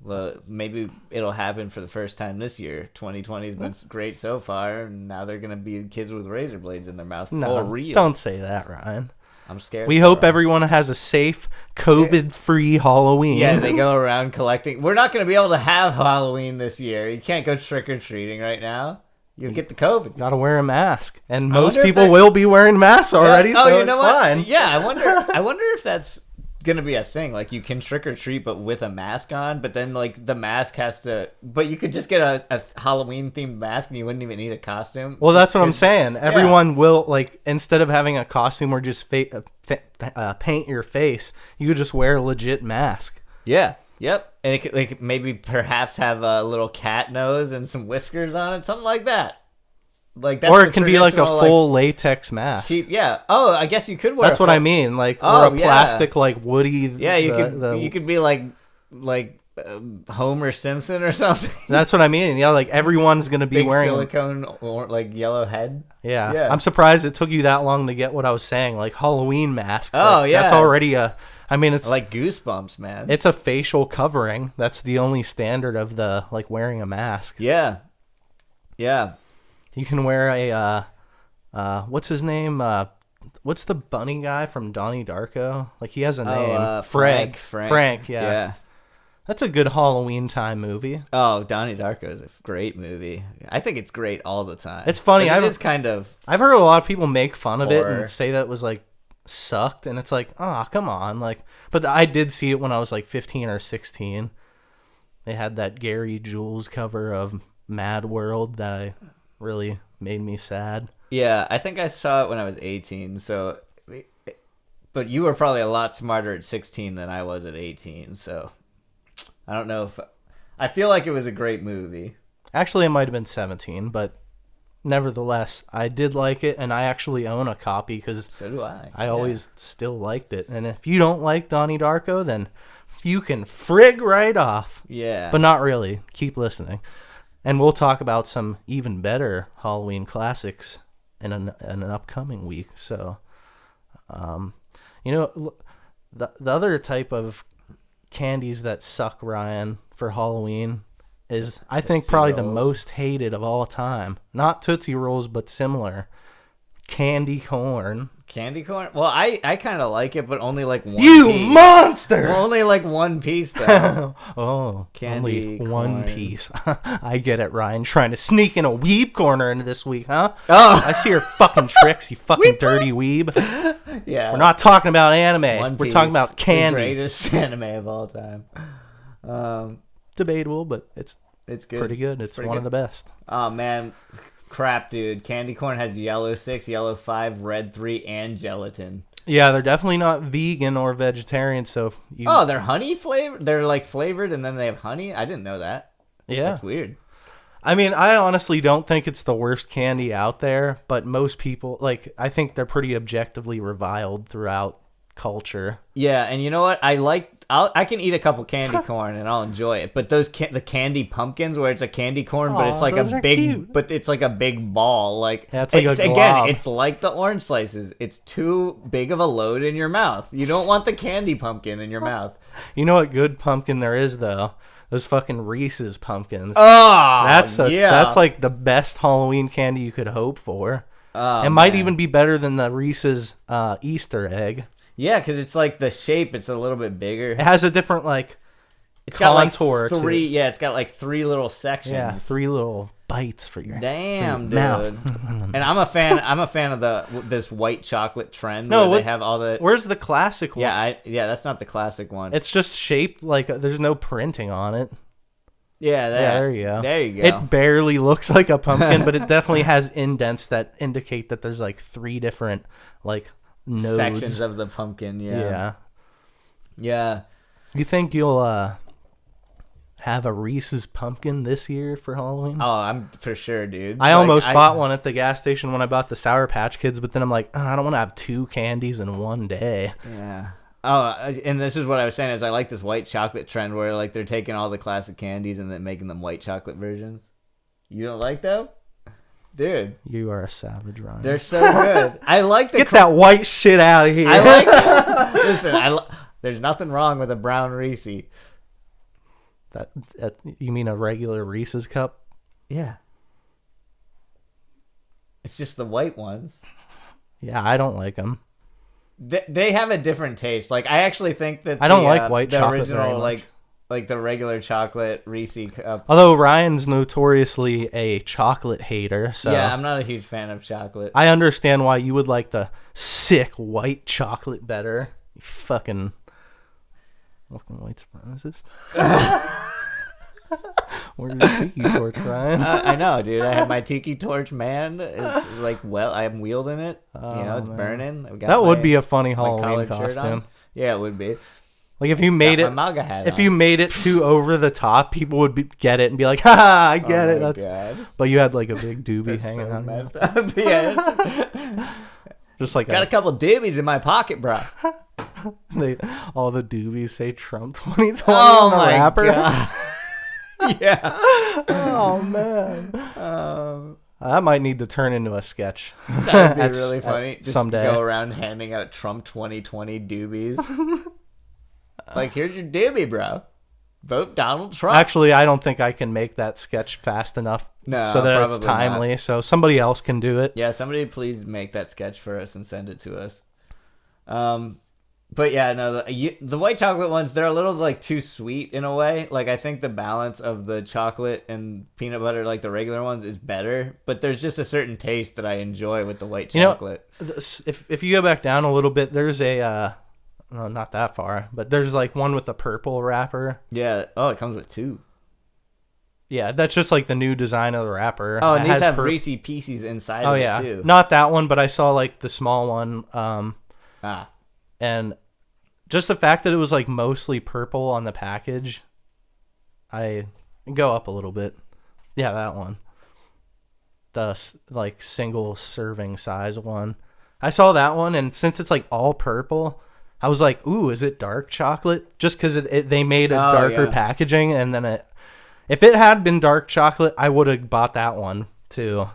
Well, maybe it'll happen for the first time this year. 2020's been great so far, and now they're going to be kids with razor blades in their mouth for real. Don't say that, Ryan. I'm scared. We hope everyone has a safe, COVID-free Halloween. Yeah, they go around collecting. We're not going to be able to have Halloween this year. You can't go trick-or-treating right now. You'll get the COVID. Got to wear a mask. And most people will be wearing masks already, so it's fine. Yeah, I wonder if that's gonna be a thing. Like, you can trick or treat, but with a mask on. But then, like, the mask has to. But you could just get a Halloween themed mask, and you wouldn't even need a costume. Well, that's what I'm saying. Everyone will, like, instead of having a costume or just paint your face, you could just wear a legit mask. Yeah. Yep. And it could, like, maybe perhaps have a little cat nose and some whiskers on it, something like that. Like, that's or it can be like a full latex mask. Cheap, yeah. Oh, I guess you could wear. That's what I mean. Like, or a plastic, like woody. Yeah, you could be like Homer Simpson or something. That's what I mean. Yeah, like everyone's gonna be big wearing silicone or like yellow head. Yeah, I'm surprised it took you that long to get what I was saying. Like Halloween masks. Oh, like, yeah. That's already a. I mean, it's like Goosebumps, man. It's a facial covering. That's the only standard of the like wearing a mask. Yeah. Yeah. You can wear a what's his name? What's the bunny guy from Donnie Darko? Like he has a name. Frank. Yeah. That's a good Halloween time movie. Oh, Donnie Darko is a great movie. I think it's great all the time. It's funny. It is kind of. I've heard a lot of people make fun of it and say that it was like sucked, and it's like, oh, come on, like. But I did see it when I was like 15 or 16. They had that Gary Jules cover of Mad World that really made me sad. Yeah, I think I saw it when I was 18. So, but you were probably a lot smarter at 16 than I was at 18. So, I don't know if I feel like it was a great movie. Actually, it might have been 17, but nevertheless, I did like it, and I actually own a copy because so do I. I always still liked it. And if you don't like Donnie Darko, then you can frig right off. Yeah, but not really. Keep listening. And we'll talk about some even better Halloween classics in an upcoming week. So, the other type of candies that suck, Ryan, for Halloween is, I think, probably the most hated of all time. Not Tootsie Rolls, but similar. Candy corn. Candy corn? Well, I kind of like it, but only like one You piece. Monster! Well, only like one piece, though. Oh, candy only corn. One piece. I get it, Ryan. Trying to sneak in a weeb corner into this week, huh? Oh. I see your fucking tricks, you fucking dirty weeb. Yeah. We're not talking about anime. One We're Piece, talking about candy. The greatest anime of all time. Debatable, but it's good. Pretty good. It's one of the best. Oh, man. Crap, dude. Candy corn has yellow 6, yellow 5, red 3, and gelatin. Yeah, they're definitely not vegan or vegetarian. So they're honey flavored. They're like flavored, and then they have honey. I didn't know that. Yeah, that's weird. I mean, I honestly don't think it's the worst candy out there, but most people I think they're pretty objectively reviled throughout culture. Yeah, and you know what? I can eat a couple candy corn and I'll enjoy it. But those the candy pumpkins where it's a candy corn, but it's like a big, cute. But it's like a big ball. Like yeah, it's like a glob. Again, it's like the orange slices. It's too big of a load in your mouth. You don't want the candy pumpkin in your mouth. You know what good pumpkin there is though? Those fucking Reese's pumpkins. Oh, that's like the best Halloween candy you could hope for. Oh, it might even be better than the Reese's Easter egg. Yeah, because it's like the shape. It's a little bit bigger. It has a different It's got like three. Yeah, it's got like 3 little sections. Yeah, 3 little bites for your dude. Mouth. And I'm a fan of this white chocolate trend. No, where they have all the. Where's the classic one? Yeah, that's not the classic one. It's just shaped like there's no printing on it. Yeah, there you go. There you go. It barely looks like a pumpkin, but it definitely has indents that indicate that there's like 3 different nodes. Sections of the pumpkin. Yeah. You think you'll have a Reese's pumpkin this year for Halloween? Oh, I'm for sure, dude. I almost bought one at the gas station when I bought the Sour Patch Kids, but then I'm like, I don't want to have 2 candies in one day. Yeah. Oh, and this is what I was saying is I like this white chocolate trend where like they're taking all the classic candies and then making them white chocolate versions. You don't like that? Dude, you are a savage, Ryan. They're so good. I like the get that white shit out of here. I like. Listen, there's nothing wrong with a brown Reese. That you mean a regular Reese's cup? Yeah. It's just the white ones. Yeah, I don't like them. They have a different taste. Like I actually think that I don't like white chocolate original very much. like the regular chocolate Reese cup. Although Ryan's notoriously a chocolate hater, so yeah, I'm not a huge fan of chocolate. I understand why you would like the sick white chocolate better. You fucking Fucking white supremacist. Where's the tiki torch, Ryan? I know, dude. I have my tiki torch, man. It's like, well, I'm wielding it. It's burning. That would be a funny Halloween costume. Yeah, it would be. Like if you made it, you made it too over the top, people would get it and be like, "Ha! I get it." God. But you had like a big doobie hanging out. Messed up. Yeah. Just like got a couple doobies in my pocket, bro. All the doobies say Trump 2020 on the my wrapper. God. Yeah. Oh man. I might need to turn into a sketch. That would be really funny. Just someday. Go around handing out Trump 2020 doobies. Like, here's your doobie, bro. Vote Donald Trump. Actually, I don't think I can make that sketch fast enough so that it's timely. Not. So somebody else can do it. Yeah, somebody please make that sketch for us and send it to us. But yeah, no, the white chocolate ones, they're a little like too sweet in a way. Like I think the balance of the chocolate and peanut butter, like the regular ones, is better. But there's just a certain taste that I enjoy with the white chocolate. If you go back down a little bit, there's a no, not that far, but there's like one with a purple wrapper. Yeah. Oh, it comes with two. Yeah, that's just like the new design of the wrapper. Oh, and these have Reese Pieces inside of it too. Not that one, but I saw like the small one. And just the fact that it was like mostly purple on the package, I go up a little bit. Yeah, that one. The like single serving size one. I saw that one, and since it's like all purple, I was like, ooh, is it dark chocolate? Just because they made a darker packaging, and then if it had been dark chocolate, I would have bought that one too.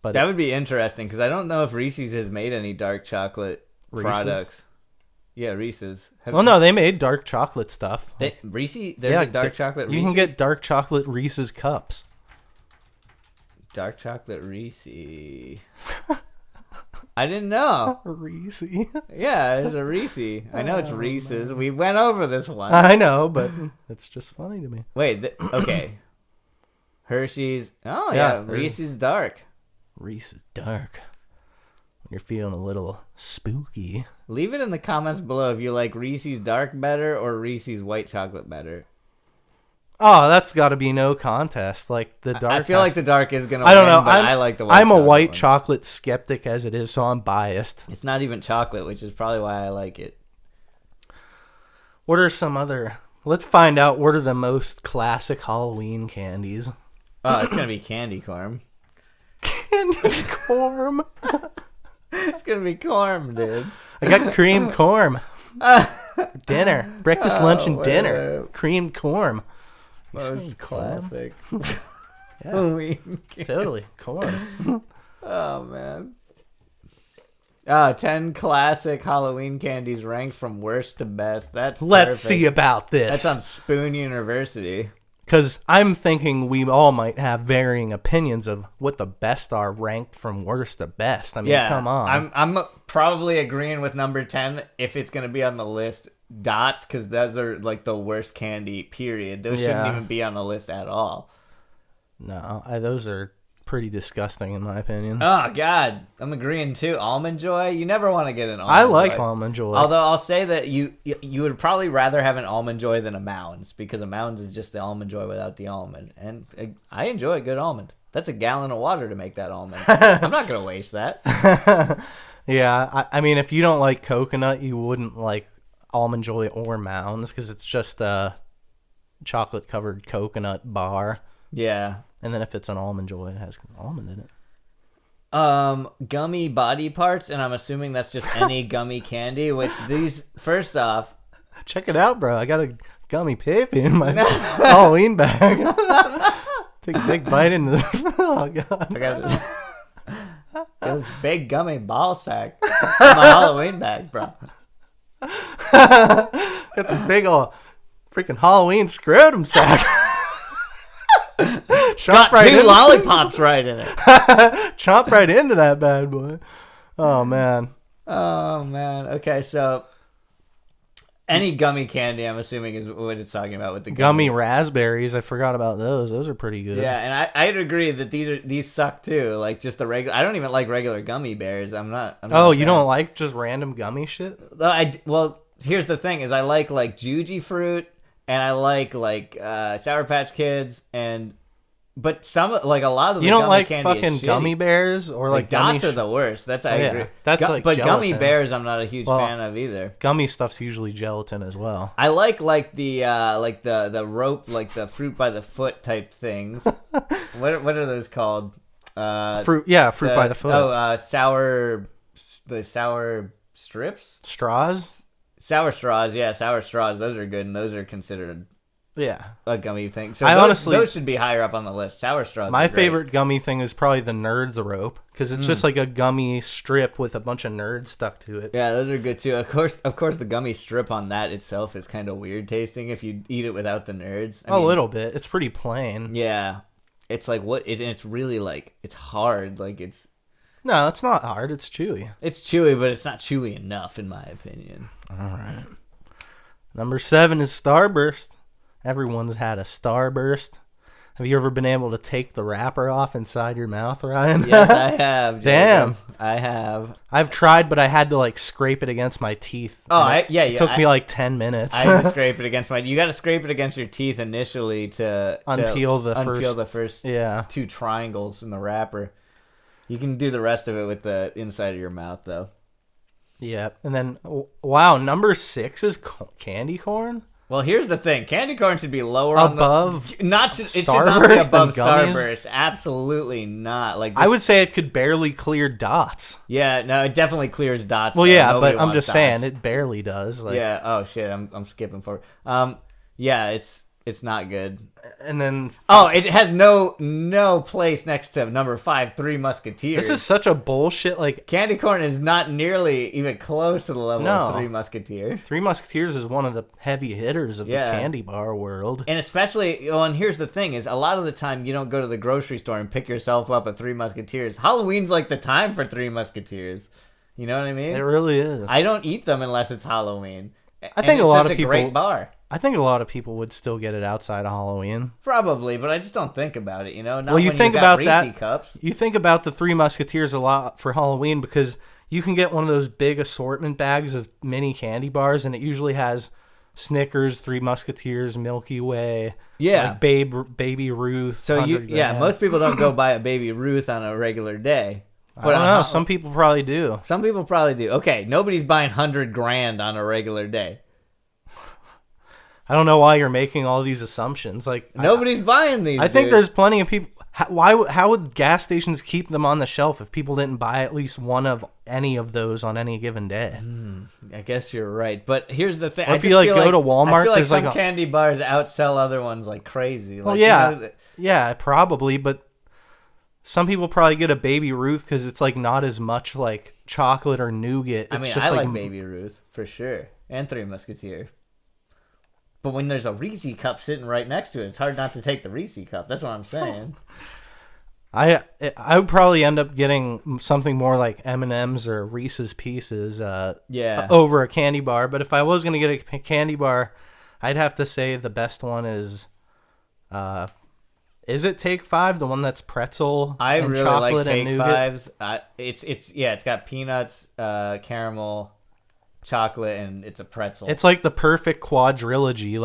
But that would be interesting, because I don't know if Reese's has made any dark chocolate products. Yeah, Reese's. No, they made dark chocolate stuff. There's a dark chocolate Reese's? You can get dark chocolate Reese's cups. Dark chocolate Reese. I didn't know. Reese. Yeah, it's a Reese. I know it's Reese's. Man. We went over this one. I know, but it's just funny to me. Wait, okay. Hershey's. Oh, yeah. Reese's dark. Reese's dark. When you're feeling a little spooky. Leave it in the comments below if you like Reese's dark better or Reese's white chocolate better. Oh, that's got to be no contest. Like the dark. I feel like the dark is gonna. I don't know. But I like the white. I'm a white chocolate skeptic as it is, so I'm biased. It's not even chocolate, which is probably why I like it. What are some other? Let's find out. What are the most classic Halloween candies? Oh, it's gonna be candy corn. Candy corn. It's gonna be corn, dude. I got cream corn. Dinner, breakfast, lunch, and dinner. Cream corn. Most classic. Yeah, totally corn. Oh man. 10 classic Halloween candies ranked from worst to best. Let's see about this. That's on Spoon University. Because I'm thinking we all might have varying opinions of what the best are ranked from worst to best. I mean, come on. I'm probably agreeing with number 10 if it's going to be on the list. Dots, because those are like the worst candy, period. Those shouldn't even be on the list at all. No, those are pretty disgusting in my opinion. Oh, God. I'm agreeing too. Almond Joy? You never want to get an Almond Joy. I like Almond Joy. Although I'll say that you would probably rather have an Almond Joy than a Mounds, because a Mounds is just the Almond Joy without the almond. And I enjoy a good almond. That's a gallon of water to make that almond. I'm not going to waste that. Yeah, I mean, if you don't like coconut, you wouldn't like Almond Joy or Mounds, because it's just a chocolate covered coconut bar. Yeah. And then if it's an Almond Joy, it has almond in it. Gummy body parts, and I'm assuming that's just any gummy candy, which these, first off, check it out, bro. I got a gummy pip in my Halloween bag. Take a big bite into this. Oh, God. I got this big gummy ball sack in my Halloween bag, bro. Got this big old freaking Halloween scrotum sack. Got right two lollipops right in it. Chomp right into that bad boy. Oh man. Okay, so any gummy candy, I'm assuming, is what it's talking about with the gummy raspberries. I forgot about those. Those are pretty good. Yeah, and I'd agree that these suck too. Like just the regular. I don't even like regular gummy bears. I'm not. Oh, you don't like just random gummy shit? Well, here's the thing: is I like Juji fruit, and I like Sour Patch Kids, but some a lot of the you don't gummy like candy fucking is gummy bears or like dots are the worst. That's I agree. That's but gelatin. Gummy bears, I'm not a huge fan of either. Gummy stuff's usually gelatin as well. I like the rope, like the fruit by the foot type things. what are those called? Fruit by the foot. Oh, sour strips? Straws? Sour straws, yeah, sour straws. Those are good, and those are considered a gummy thing. So those should be higher up on the list. Sour straws. My favorite gummy thing is probably the Nerds rope, because it's just like a gummy strip with a bunch of nerds stuck to it. Yeah, those are good too. Of course, the gummy strip on that itself is kind of weird tasting if you eat it without the nerds. A little bit. It's pretty plain. Yeah, it's like it's really it's hard. No, it's not hard. It's chewy. It's chewy, but it's not chewy enough, in my opinion. All right. Number 7 is Starburst. Everyone's had a Starburst. Have you ever been able to take the wrapper off inside your mouth, Ryan? Yes, I have. Jacob. Damn. I have. I've tried, but I had to scrape it against my teeth. Oh, it took me 10 minutes. I had to scrape it against you got to scrape it against your teeth initially to unpeel the first 2 triangles in the wrapper. You can do the rest of it with the inside of your mouth, though. Yeah, and then, wow, number 6 is candy corn? Well, here's the thing. Candy corn should be lower above it should not be above Starburst. Absolutely not. I would say it could barely clear dots. Yeah, no, it definitely clears dots. Well, yeah, but I'm just saying it barely does. Yeah. Oh shit, I'm skipping forward. Yeah, it's not good. And then it has no place next to number 5, Three Musketeers. This is such a bullshit. Candy corn is not nearly even close to the level of Three Musketeers. Three Musketeers is one of the heavy hitters of the candy bar world. And especially, and here's the thing: is a lot of the time you don't go to the grocery store and pick yourself up a Three Musketeers. Halloween's the time for Three Musketeers. You know what I mean? It really is. I don't eat them unless it's Halloween. I think a lot of people. Great bar. I think a lot of people would still get it outside of Halloween. Probably, but I just don't think about it, Not well, you think about Reese cups. You think about the Three Musketeers a lot for Halloween because you can get one of those big assortment bags of mini candy bars, and it usually has Snickers, Three Musketeers, Milky Way, Baby Ruth. So most people don't go buy a Baby Ruth on a regular day. But I don't know. Some people probably do. Some people probably do. Okay, nobody's buying $100,000 on a regular day. I don't know why you're making all these assumptions. Nobody's buying these. I think there's plenty of people. How would gas stations keep them on the shelf if people didn't buy at least one of any of those on any given day? I guess you're right, but here's the thing. Or if you go to Walmart, I feel there's some candy bars outsell other ones like crazy. Well, yeah, probably, but some people probably get a Baby Ruth because it's not as much chocolate or nougat. It's I like Baby Ruth for sure, and Three Musketeer. But when there's a Reese cup sitting right next to it, it's hard not to take the Reese cup. That's what I'm saying. I would probably end up getting something more like M&M's or Reese's Pieces over a candy bar. But if I was going to get a candy bar, I'd have to say the best one is it Take 5, the one that's pretzel and really chocolate like and Take nougat? 5's. It's got peanuts, caramel, chocolate, and it's a pretzel. It's the perfect quadrilogy.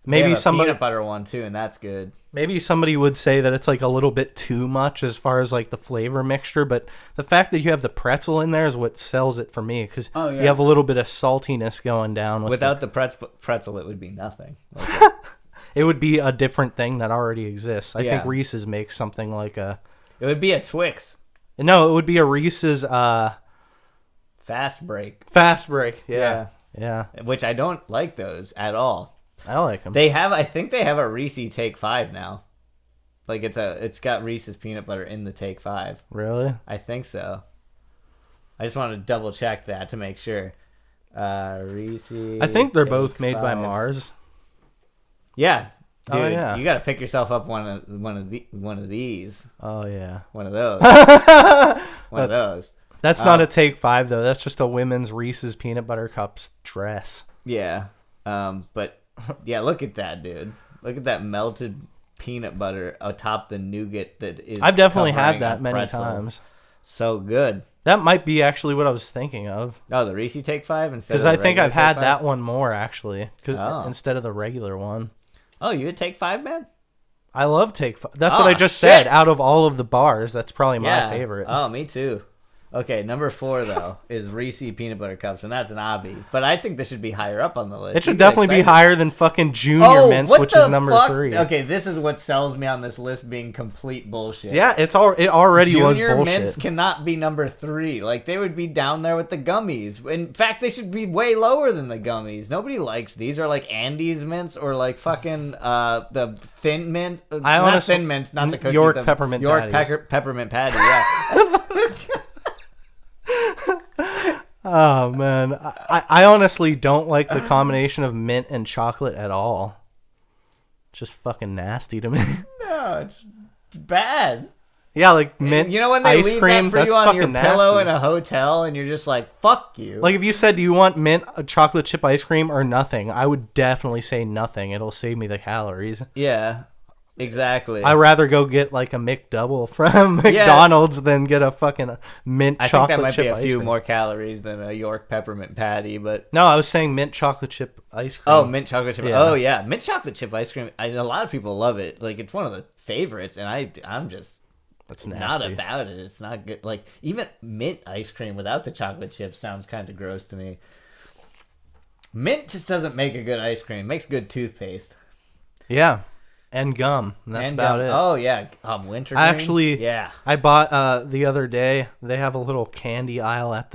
Maybe somebody peanut butter one too, and that's good. Maybe somebody would say that it's a little bit too much as far as the flavor mixture, but the fact that you have the pretzel in there is what sells it for me because you have a little bit of saltiness going down. Without the pretzel, it would be nothing. It would be a different thing that already exists. I think Reese's makes something like a. It would be a Twix. No, it would be a Reese's. Fast break. Fast break. Yeah. Which I don't like those at all. I like them. I think they have a Reese Take 5 now. It's got Reese's peanut butter in the Take 5. Really? I think so. I just want to double check that to make sure. Reese. I think they're both made by Mars. Yeah. Dude, you got to pick yourself up one of these. Oh yeah. One of those. One of those. That's not a Take 5 though. That's just a women's Reese's peanut butter cups dress. Yeah. But yeah, look at that, dude. Look at that melted peanut butter atop the nougat that is. I've definitely had that many times. So good. That might be actually what I was thinking of. Oh, the Reese Take 5 instead of Because the I think I've had Take 5? that one more, actually, instead of the regular one. Oh, you would Take 5, man? I love Take 5. That's what I just said. Out of all of the bars, that's probably my favorite. Oh, me too. Okay, number 4, though, is Reese Peanut Butter Cups, and that's an obvi. But I think this should be higher up on the list. It should definitely be higher than fucking Junior Mints, which is number 3. Okay, this is what sells me on this list being complete bullshit. Yeah, it already was bullshit. Junior Mints cannot be number 3. Like, they would be down there with the gummies. In fact, they should be way lower than the gummies. Nobody likes these. Or like Andes Mints, or like fucking the Thin Mint. Not Thin Mint, not the cookie. York Peppermint Peppermint Patty, yeah. Oh, man. I honestly don't like the combination of mint and chocolate at all. It's just fucking nasty to me. No, it's bad. Yeah, like mint You know when they ice leave cream, that for you on your pillow in a hotel and you're just like, fuck you. Like if you said, do you want mint chocolate chip ice cream or nothing? I would definitely say nothing. It'll save me the calories. Yeah. Exactly. I'd rather go get like a McDouble from McDonald's than get a fucking mint chocolate chip ice cream. I think that might be a few more calories than a York Peppermint Patty, but... No, I was saying mint chocolate chip ice cream. Oh, mint chocolate chip. Yeah. Oh, yeah. Mint chocolate chip ice cream. A lot of people love it. Like, it's one of the favorites, and I'm just... That's nasty. Not about it. It's not good. Like, even mint ice cream without the chocolate chips sounds kind of gross to me. Mint just doesn't make a good ice cream. It makes good toothpaste. Yeah. And gum. And that's about it. Oh, yeah. Wintergreen. I bought the other day, they have a little candy aisle at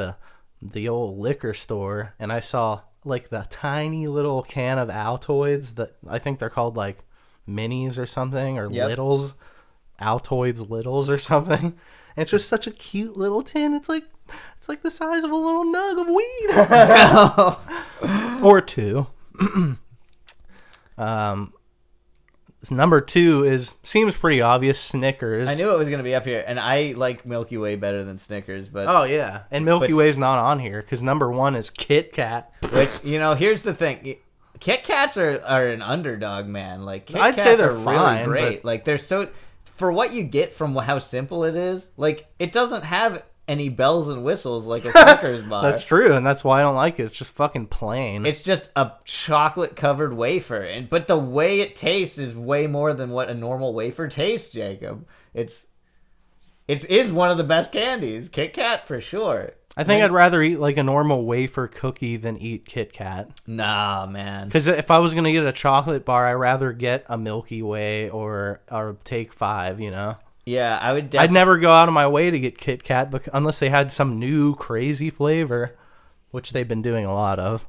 the old liquor store, and I saw like the tiny little can of Altoids that I think they're called like minis or something, or littles. Altoids littles or something. And it's just such a cute little tin. It's like the size of a little nug of weed. Or 2. Number 2 seems pretty obvious. Snickers. I knew it was going to be up here, and I like Milky Way better than Snickers, but oh yeah, and Milky Way's not on here because number 1 is Kit Kat. Which here's the thing: Kit Kats are an underdog, man. Like Kit I'd Kats say they're are fine, really great. Like they're so for what you get from how simple it is. Like it doesn't have any bells and whistles like a Snickers bar. That's true, and that's why I don't like it. It's just fucking plain. It's just a chocolate-covered wafer, but the way it tastes is way more than what a normal wafer tastes, Jacob. It is one of the best candies. Kit Kat, for sure. I think I'd rather eat like a normal wafer cookie than eat Kit Kat. Nah, man. Because if I was going to get a chocolate bar, I'd rather get a Milky Way or Take 5, Yeah, I would I'd never go out of my way to get Kit Kat unless they had some new crazy flavor, which they've been doing a lot of.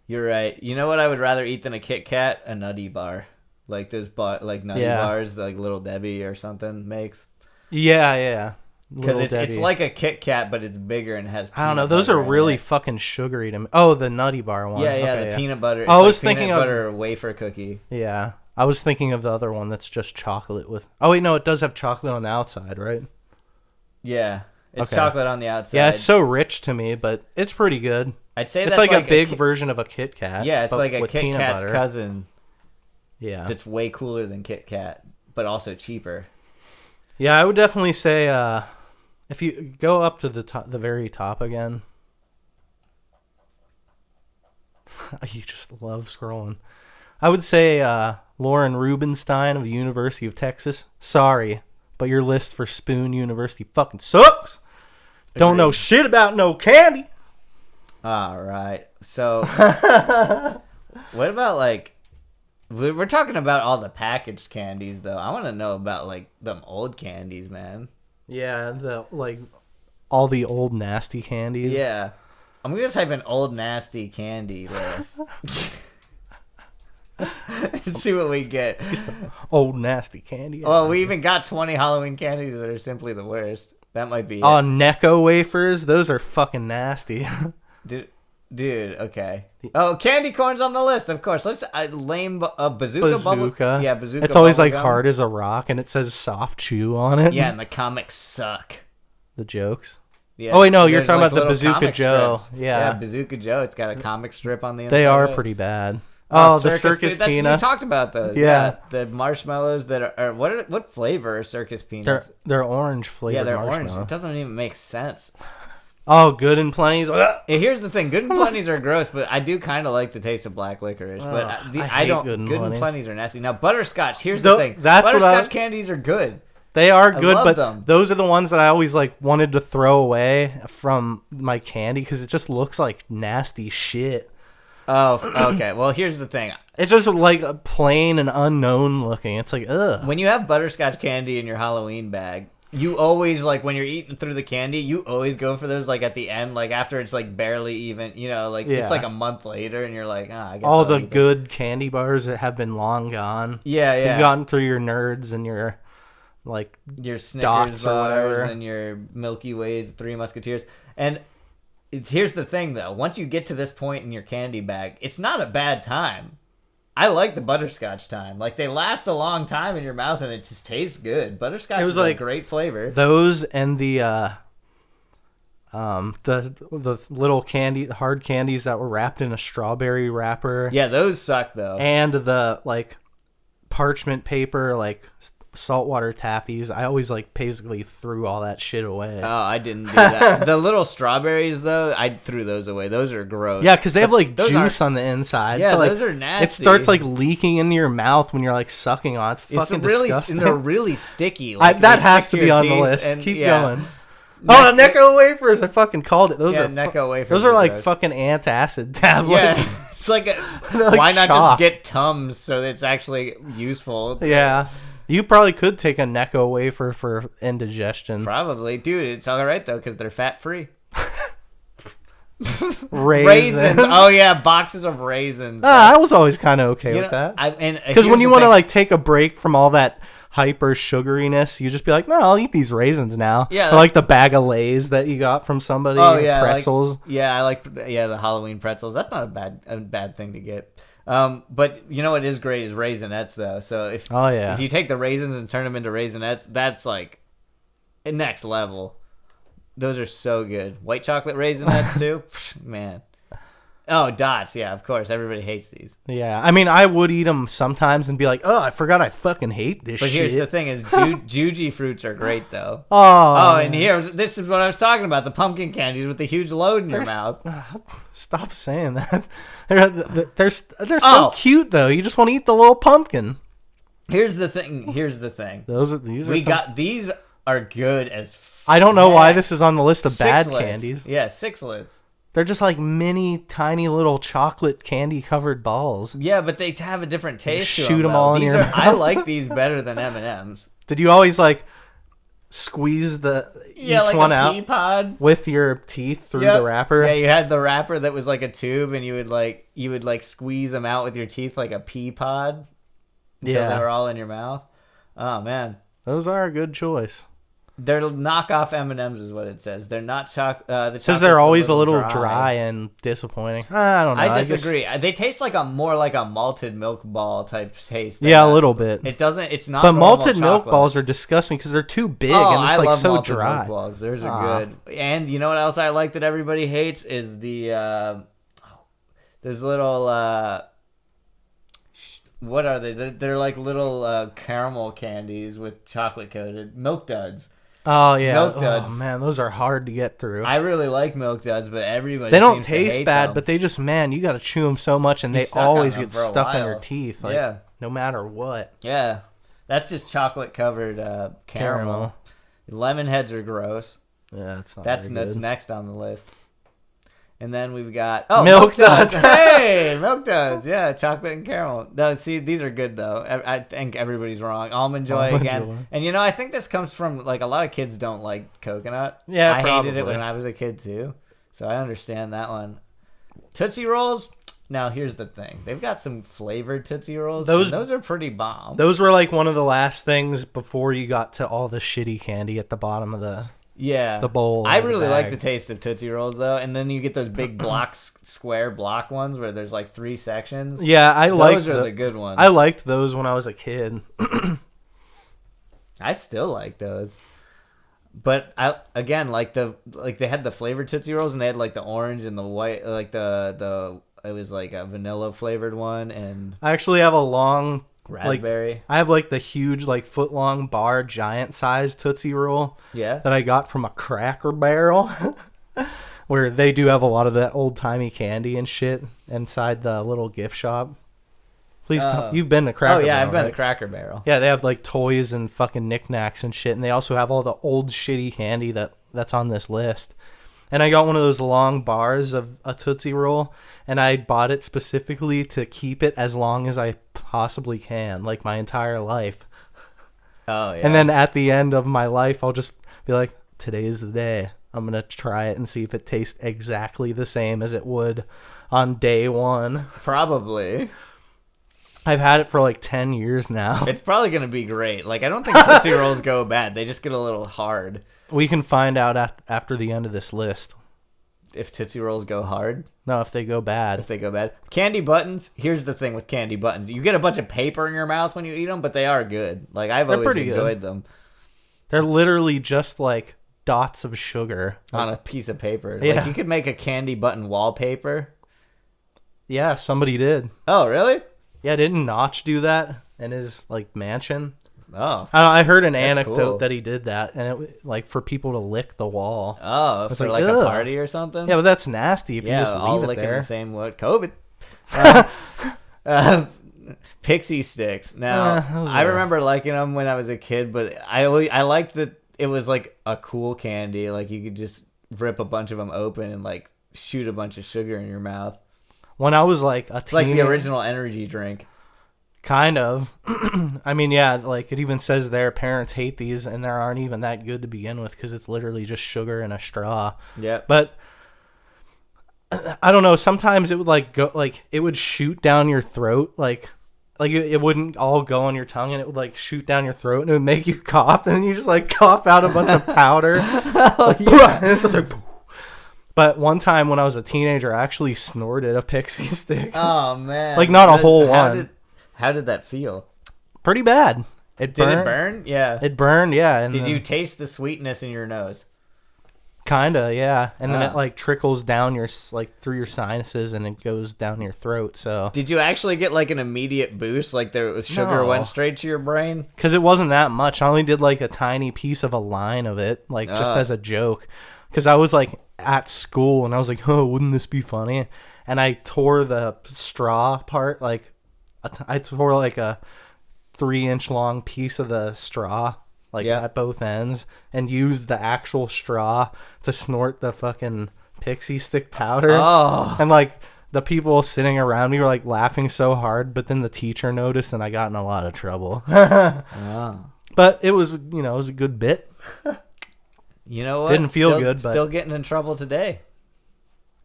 You're right. You know what I would rather eat than a Kit Kat? A Nutty Bar. Like those Nutty Bars like Little Debbie or something makes. Yeah. Because it's like a Kit Kat, but it's bigger and has I don't know. Those are really fucking sugary to me. Oh, the Nutty Bar one. Yeah, the peanut butter. It's I was thinking peanut butter wafer cookie. Yeah. I was thinking of the other one that's just chocolate with... Oh, wait, no, it does have chocolate on the outside, right? Yeah, it's chocolate on the outside. Yeah, it's so rich to me, but it's pretty good. I'd say it's that's like a big version of a Kit Kat. Yeah, it's like a Kit Kat's cousin. Yeah. That's way cooler than Kit Kat, but also cheaper. Yeah, I would definitely say if you go up to the very top again... You just love scrolling. I would say Lauren Rubenstein of the University of Texas. Sorry, but your list for Spoon University fucking sucks. Agreed. Don't know shit about no candy. All right. So, what about like... We're talking about all the packaged candies, though. I want to know about like them old candies, man. Yeah, all the old nasty candies. Yeah. I'm going to type in old nasty candy list. See what we get. Some old nasty candy. Well, we even got 20 Halloween candies that are simply the worst. That might be it. Necco wafers, those are fucking nasty. Dude, okay. Oh, candy corn's on the list, of course. Let's bazooka. Bubble. Yeah, bazooka. It's always like hard as a rock, and it says soft chew on it. Yeah, and the comics suck. The jokes. Yeah. Oh wait, no, you're talking about the Bazooka Joe. Yeah, Bazooka Joe. It's got a comic strip on the inside. They are pretty bad. Oh, the circus peanuts. We talked about those. Yeah. The marshmallows that are what flavor are circus peanuts? They're orange flavored. Yeah, they're marshmallow. orange. It doesn't even make sense. Oh, Good and Plenty's. Here's the thing: Good and Plenty's are gross, but I do kind of like the taste of black licorice. But I don't. Good and Plenty's are nasty. Now butterscotch. Here's the thing: butterscotch candies are good. They are good, but them. Those are the ones that I always like wanted to throw away from my candy because it just looks like nasty shit. Oh, okay. Well, here's the thing. It's just like plain and unknown looking. It's like, ugh. When you have butterscotch candy in your Halloween bag, you always, like, when you're eating through the candy, you always go for those, like, at the end, like, after it's, like, barely even, you know, like, it's, like, a month later, and you're like, I guess all the good candy bars that have been long gone. Yeah. You've gotten through your Nerds and your, like, your Snickers or whatever. And your Milky Ways, Three Musketeers. And here's the thing, though. Once you get to this point in your candy bag, it's not a bad time. I like the butterscotch time. Like, they last a long time in your mouth, and it just tastes good. Butterscotch is like a great flavor. Those and the little candy, hard candies that were wrapped in a strawberry wrapper. Yeah, those suck, though. And the, like, parchment paper, like, saltwater taffies. I always, like, basically threw all that shit away. Oh, I didn't do that. The little strawberries, though, I threw those away. Those are gross. Yeah, because they have, like, juice on the inside. Yeah, so, like, those are nasty. It starts, like, leaking into your mouth when you're, like, sucking on it. It's fucking disgusting. And they're really sticky. Like, that has to be on the list. Keep going. Necco wafers. I fucking called it. Those are Necco wafers. Those are like gross. fucking antacid tablets. Yeah, it's like, like why not chalk. just get Tums so that it's actually useful? Yeah. You probably could take a Necco wafer for indigestion. Probably. Dude, it's all right, though, because they're fat-free. Raisins. Oh, yeah, boxes of raisins. I was always kind of okay with that. Because when you want to, like, take a break from all that hyper sugariness, you just be like, no, I'll eat these raisins now. Yeah. Or like the bag of Lay's that you got from somebody. Oh, yeah. Pretzels. I like the Halloween pretzels. That's not a bad thing to get. But you know what is great is Raisinets, though. So if you take the raisins and turn them into Raisinets, that's like next level. Those are so good. White chocolate Raisinets too, man. Oh, Dots, yeah, of course. Everybody hates these. Yeah, I mean, I would eat them sometimes and be like, oh, I forgot I fucking hate this shit. But here's the thing is, Juji fruits are great, though. Oh, and this is what I was talking about, the pumpkin candies with the huge load in your mouth. Stop saying that. They're so cute, though. You just want to eat the little pumpkin. Here's the thing. These are good as fuck. I don't know why this is on the list of bad candies. Yeah, sixlets. They're just like mini, tiny little chocolate candy-covered balls. Yeah, but they have a different taste. Shoot them all in your mouth. I like these better than M&Ms. Did you always like squeeze each one out pea pod with your teeth through the wrapper? Yeah, you had the wrapper that was like a tube, and you would squeeze them out with your teeth like a pea pod. Until they were all in your mouth. Oh man, those are a good choice. They're knockoff M&Ms is what it says. They're not chocolate. It says they're always a little dry and disappointing. I don't know. I disagree. They taste like more like a malted milk ball type taste. Yeah, a little bit. It doesn't. It's not. But malted milk balls are disdisgusing because they're too big and it's like so dry. Milk balls. Those are good. And you know what else I like that everybody hates is the those little. What are they? They're like little caramel candies with chocolate coated Milk Duds. Oh yeah, Milk Duds. Oh man, those are hard to get through. I really like Milk Duds, but everybody they don't seems taste to hate bad, them. but they just you got to chew them so much, and they always get stuck on your teeth. Like, yeah, no matter what. Yeah, that's just chocolate covered caramel. Lemon heads are gross. Yeah, that's not. That's good. next on the list. And then we've got Milk Duds. Hey, Milk Duds. Yeah, chocolate and caramel. No, see, these are good though. I think everybody's wrong. Almond Joy again. And I think this comes from like a lot of kids don't like coconut. Yeah, I hated it when I was a kid too, so I understand that one. Tootsie Rolls. Now here's the thing. They've got some flavored Tootsie Rolls. Those are pretty bomb. Those were like one of the last things before you got to all the shitty candy at the bottom of the bowl. I really like the taste of Tootsie Rolls though, and then you get those big square block ones where there's like 3 sections. Yeah, those are the good ones. I liked those when I was a kid. I still like those, but they had the flavored Tootsie Rolls, and they had like the orange and the white, like the It was like a vanilla flavored one and I actually have a long raspberry. I have like the huge like foot long bar giant size Tootsie Roll. Yeah. That I got from a Cracker Barrel. Where they do have a lot of that old timey candy and shit inside the little gift shop. Please, you've been to Cracker Barrel. Oh, yeah, I've been right? to Cracker Barrel. Yeah, they have like toys and fucking knickknacks and shit. And they also have all the old shitty candy that's on this list. And I got one of those long bars of a Tootsie Roll. And I bought it specifically to keep it as long as I possibly can. Like my entire life. Oh, yeah. And then at the end of my life, I'll just be like, today is the day. I'm going to try it and see if it tastes exactly the same as it would on day one. Probably. I've had it for like 10 years now. It's probably going to be great. Like, I don't think Tootsie Rolls go bad. They just get a little hard. We can find out after the end of this list. If Tootsie Rolls go hard? No, if they go bad. If they go bad. Candy buttons, here's the thing with candy buttons. You get a bunch of paper in your mouth when you eat them, but they are good. Like, I've always enjoyed them. They're literally just like dots of sugar on a piece of paper. Yeah. Like, you could make a candy button wallpaper. Yeah, somebody did. Oh, really? Yeah, didn't Notch do that in his like mansion? Oh, I heard an anecdote cool. that he did that, and it like for people to lick the wall. Oh, for like a party or something. Yeah, but that's nasty if you just all leave it there. The same wood. COVID. Pixie sticks. Now, I remember liking them when I was a kid, but I liked that it was like a cool candy. Like you could just rip a bunch of them open and like shoot a bunch of sugar in your mouth. When I was like a it's like the original energy drink. Kind of. I mean, yeah, like it even says their parents hate these and they aren't even that good to begin with because it's literally just sugar and a straw. Yeah. But I don't know. Sometimes it would like go, like it would shoot down your throat. Like it wouldn't all go on your tongue and it would like shoot down your throat and it would make you cough and you just like cough out a bunch of powder. Oh, yeah. And it's just like... But one time when I was a teenager, I actually snorted a pixie stick. Oh, man. Like, not a whole one. How did that feel? Pretty bad. Did it burn? Yeah. It burned, yeah. And did you taste the sweetness in your nose? Kinda, yeah. And then it, like, trickles down your, like, through your sinuses and it goes down your throat, so... Did you actually get, like, an immediate boost? Like, there was sugar went straight to your brain? Because it wasn't that much. I only did, like, a tiny piece of a line of it, like, just as a joke. Because I was, like... at school and I was like, oh, wouldn't this be funny? And I tore the straw part, like I tore like a 3-inch long piece of the straw, like at both ends, and used the actual straw to snort the fucking pixie stick powder. And like the people sitting around me were like laughing so hard, but then the teacher noticed and I got in a lot of trouble. But it was, it was a good bit. You know what? Didn't feel good, but... Still getting in trouble today.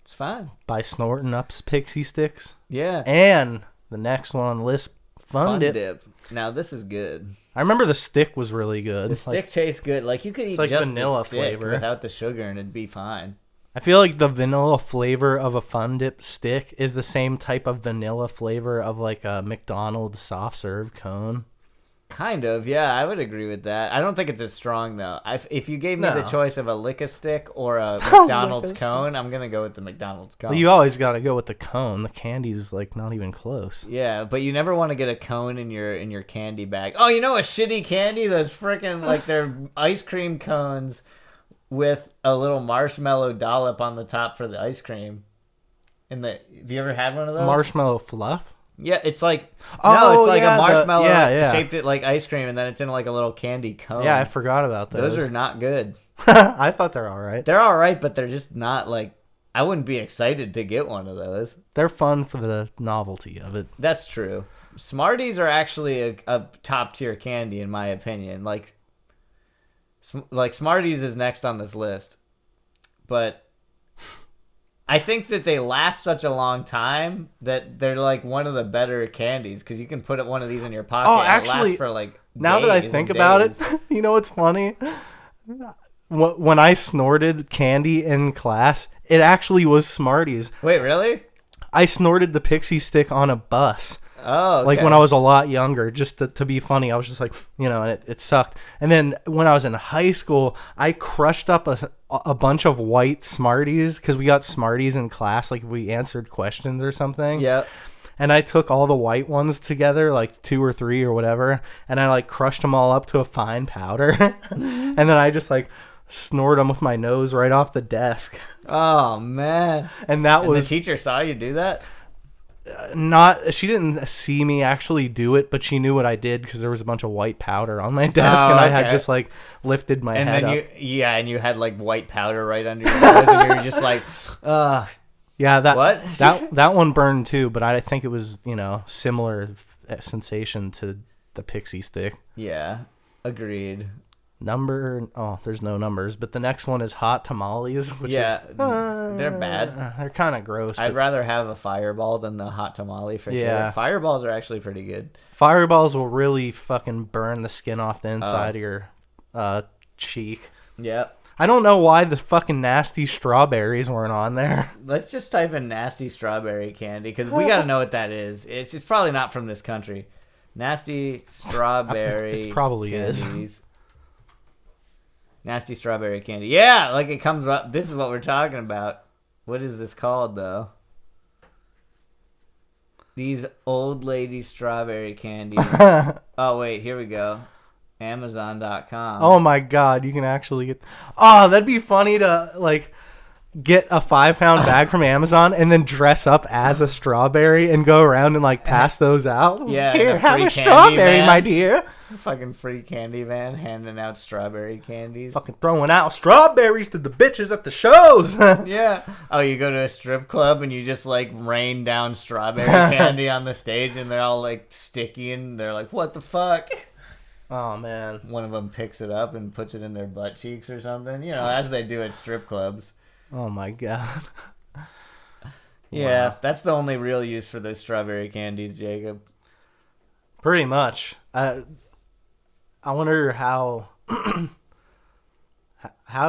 It's fine. By snorting up pixie sticks? Yeah. And the next one on the list, Fun Dip. Now, this is good. I remember the stick was really good. The stick tastes good. Like, you could eat like just vanilla the stick flavor without the sugar and it'd be fine. I feel like the vanilla flavor of a Fun Dip stick is the same type of vanilla flavor of, like, a McDonald's soft serve cone. Kind of, yeah, I would agree with that. I don't think it's as strong, though. If you gave me the choice of a Lick-a-Stick or a McDonald's cone, I'm going to go with the McDonald's cone. Well, you always got to go with the cone. The candy's, like, not even close. Yeah, but you never want to get a cone in your candy bag. Oh, you know a shitty candy? Those freaking, like, they're ice cream cones with a little marshmallow dollop on the top for the ice cream. Have you ever had one of those? Marshmallow fluff? Yeah, it's like a marshmallow shaped it like ice cream, and then it's in like a little candy cone. Yeah, I forgot about those. Those are not good. I thought they're all right. They're all right, but they're just not like... I wouldn't be excited to get one of those. They're fun for the novelty of it. That's true. Smarties are actually a top tier candy in my opinion. Like Smarties is next on this list, but I think that they last such a long time that they're like one of the better candies because you can put one of these in your pocket. Oh, and actually, it lasts for like now that I think about it, you know what's funny? When I snorted candy in class, it actually was Smarties. Wait, really? I snorted the pixie stick on a bus. Oh, okay. Like when I was a lot younger, just to be funny. I was just like, and it sucked. And then when I was in high school, I crushed up a bunch of white Smarties, because we got Smarties in class, like if we answered questions or something. Yep. And I took all the white ones together, like 2 or 3 or whatever, and I like crushed them all up to a fine powder. And then I just like snorted them with my nose right off the desk. Oh, man. And that was... the teacher saw you do that? She didn't see me actually do it, but she knew what I did because there was a bunch of white powder on my desk, and I had just like lifted my head up. And you had like white powder right under your nose, and you were just like, yeah, what? that one burned too, but I think it was, similar sensation to the pixie stick. Yeah, agreed. There's no numbers, but the next one is hot tamales, which is they're bad. They're kind of gross. I'd rather have a fireball than the hot tamale for sure. Fireballs are actually pretty good. Fireballs will really fucking burn the skin off the inside of your cheek. Yep. I don't know why the fucking nasty strawberries weren't on there. Let's just type in nasty strawberry candy, because we got to know what that is. It's probably not from this country. Nasty strawberry It probably candies. is. Nasty strawberry candy. Yeah, like it comes up. This is what we're talking about. What is this called, though? These old lady strawberry candies. Oh, wait. Here we go. Amazon.com. Oh, my God. You can actually get... Oh, that'd be funny to, like, get a 5-pound bag from Amazon and then dress up as a strawberry and go around and, like, pass those out. Yeah. Here, have a strawberry, my dear. Fucking free candy van handing out strawberry candies. Fucking throwing out strawberries to the bitches at the shows. Yeah. Oh, you go to a strip club and you just like rain down strawberry candy on the stage, and they're all like sticky and they're like, what the fuck? Oh, man. One of them picks it up and puts it in their butt cheeks or something. As they do at strip clubs. Oh, my God. Yeah, Wow. that's the only real use for those strawberry candies, Jacob. Pretty much. I wonder how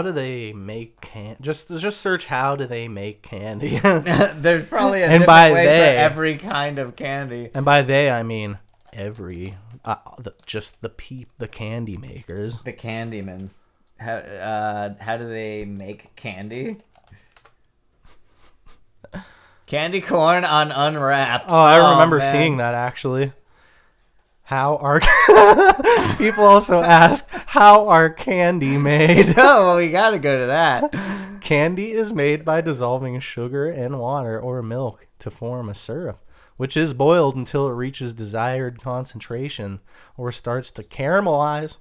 do they make just search how do they make candy. There's probably a And different by way they- for every kind of candy. And by they I mean every the candy makers. The Candyman. How do they make candy? Candy corn on Unwrapped. Oh, I remember man. seeing that actually. How are people also ask how are candy made? Oh, well, we gotta go to that. Candy is made by dissolving sugar and water or milk to form a syrup, which is boiled until it reaches desired concentration or starts to caramelize.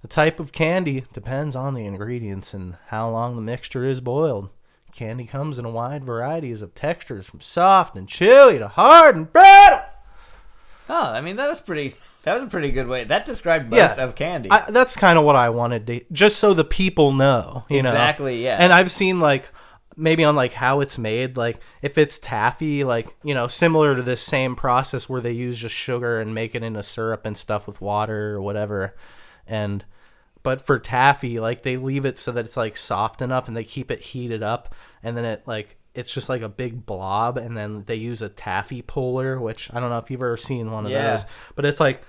The type of candy depends on the ingredients and how long the mixture is boiled. Candy comes in a wide variety of textures, from soft and chewy to hard and brittle. Oh, I mean, that was a pretty good way. That described most of candy. That's kind of what I wanted to, just so the people know, you know. Exactly, yeah. And I've seen, like, maybe on, like, how it's made, like, if it's taffy, like, similar to this same process where they use just sugar and make it into syrup and stuff with water or whatever. But for taffy, like, they leave it so that it's, like, soft enough and they keep it heated up, and then it's just like a big blob, and then they use a taffy puller, which I don't know if you've ever seen one of those, but it's like,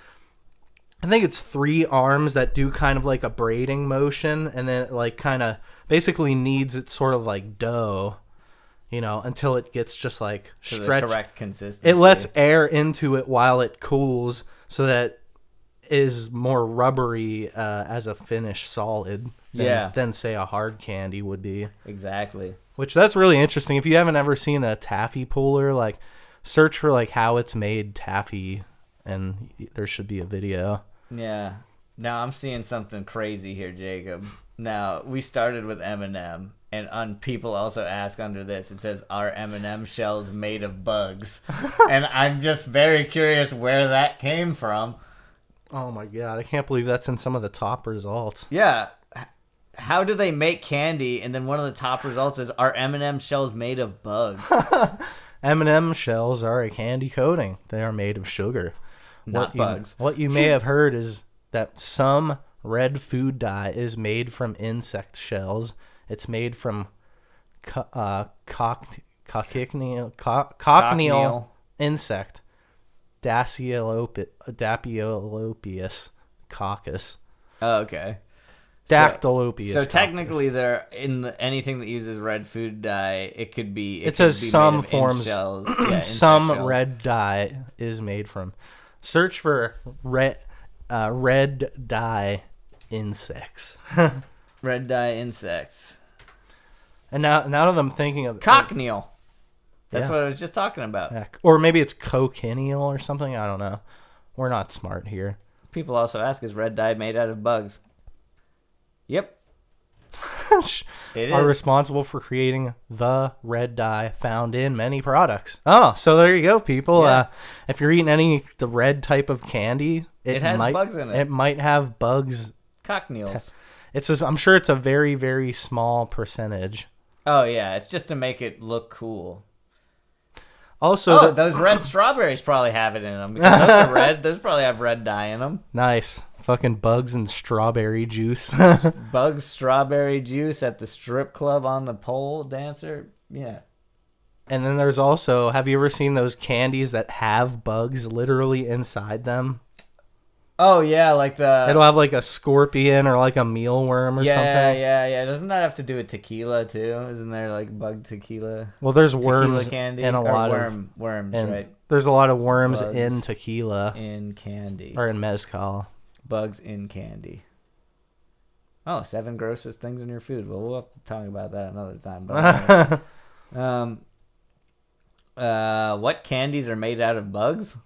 I think it's 3 arms that do kind of like a braiding motion, and then it like kind of basically kneads it sort of like dough, until it gets just like stretched. The correct consistency. It lets air into it while it cools, so that it is more rubbery as a finished solid than say a hard candy would be. Exactly. Which that's really interesting. If you haven't ever seen a taffy puller, like search for like how it's made taffy, and there should be a video. Yeah. Now I'm seeing something crazy here, Jacob. Now we started with M&M, and people also ask under this. It says, "Are M&M shells made of bugs?" And I'm just very curious where that came from. Oh my God, I can't believe that's in some of the top results. Yeah. How do they make candy? And then one of the top results is, are M&M shells made of bugs? M&M shells are a candy coating. They are made of sugar. Not bugs. What you may have heard is that some red food dye is made from insect shells. It's made from cochineal insect, Dapiolopius coccus. Oh, okay. Dactylopius. So technically, they're anything that uses red food dye. It could be. It says could be some made of forms. shells. Yeah, some shells. red dye is made from. Search for red dye insects. Red dye insects. And now that I'm thinking of cochineal. That's yeah. what I was just talking about. Yeah. Or maybe it's cochineal or something. I don't know. We're not smart here. People also ask, is red dye made out of bugs? Yep. It Are is. responsible for creating the red dye found in many products. Oh, so there you go, people. Yeah. If you're eating the red type of candy, it has bugs in it. It might have bugs. Cochineals. I'm sure it's a very, very small percentage. Oh, yeah. It's just to make it look cool. Also, those red strawberries probably have it in them. Because those are red. Those probably have red dye in them. Nice. Fucking bugs and strawberry juice. Bugs, strawberry juice at the strip club on the pole dancer. Yeah. And then there's also, have you ever seen those candies that have bugs literally inside them? Oh, yeah, like the... It'll have like a scorpion or like a mealworm or something. Yeah. Doesn't that have to do with tequila, too? Isn't there like bug tequila? Well, there's worms candy? in a lot of... Worms, right? There's a lot of worms bugs in tequila. In candy. Or in mezcal. Bugs in candy. Oh, 7 grossest things in your food. Well, we'll have to talk about that another time. But, what candies are made out of bugs?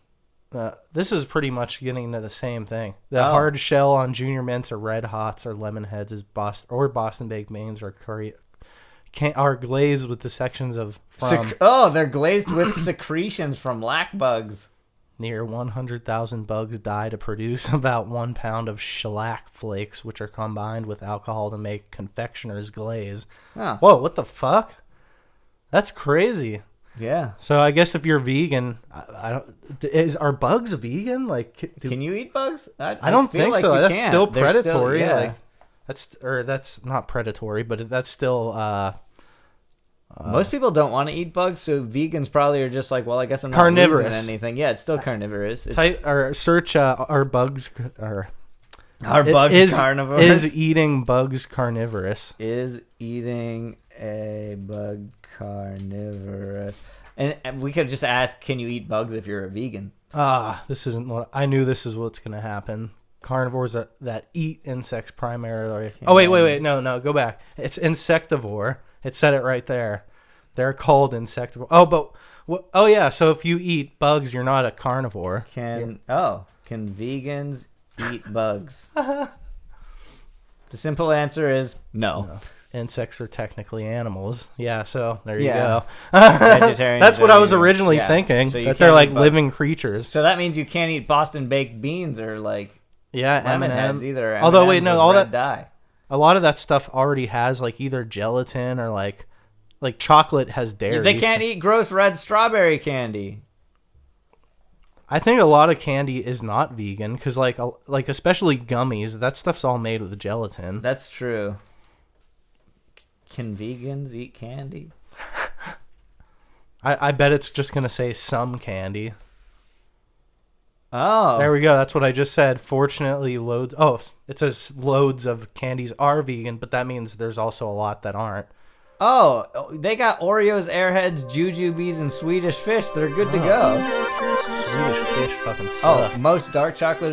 This is pretty much getting into the same thing. The hard shell on Junior Mints or Red Hots or Lemon Heads is Boston Baked Mains or are glazed with the sections of they're glazed with secretions from lac bugs. Near 100,000 bugs die to produce about 1 pound of shellac flakes, which are combined with alcohol to make confectioner's glaze. Huh. Whoa, what the fuck? That's crazy. Yeah. So I guess if you're vegan, are bugs vegan? Like, can you eat bugs? I don't think like so. That's can. still predatory. Yeah. Like, that's not predatory, but that's still. Most people don't want to eat bugs, so vegans probably are just like, well, I guess I'm not carnivorous. losing anything. Yeah, it's still carnivorous. Search are bugs carnivorous? Is eating bugs carnivorous? Is eating a bug carnivorous? And we could just ask, can you eat bugs if you're a vegan? This isn't what I knew. This is what's going to happen. Carnivores that eat insects primarily. Oh wait, no, go back. It's insectivore. It said it right there. They're called insectivore. Oh yeah. So if you eat bugs, you're not a carnivore. Can vegans eat bugs? The simple answer is no. Insects are technically animals. Yeah, so there you go. That's what I was originally thinking. So that they're like living creatures. So that means you can't eat Boston baked beans or like lemon heads either. Although wait, no, all that dye. A lot of that stuff already has like either gelatin or like chocolate has dairy. They can't eat gross red strawberry candy. I think a lot of candy is not vegan because like especially gummies, that stuff's all made with gelatin. That's true. Can vegans eat candy? I bet it's just gonna say some candy. Oh. There we go. That's what I just said. Fortunately, it says loads of candies are vegan, but that means there's also a lot that aren't. Oh, they got Oreos, Airheads, Jujubes, and Swedish Fish. They're good to go. Swedish Fish fucking suck. Oh, most dark chocolate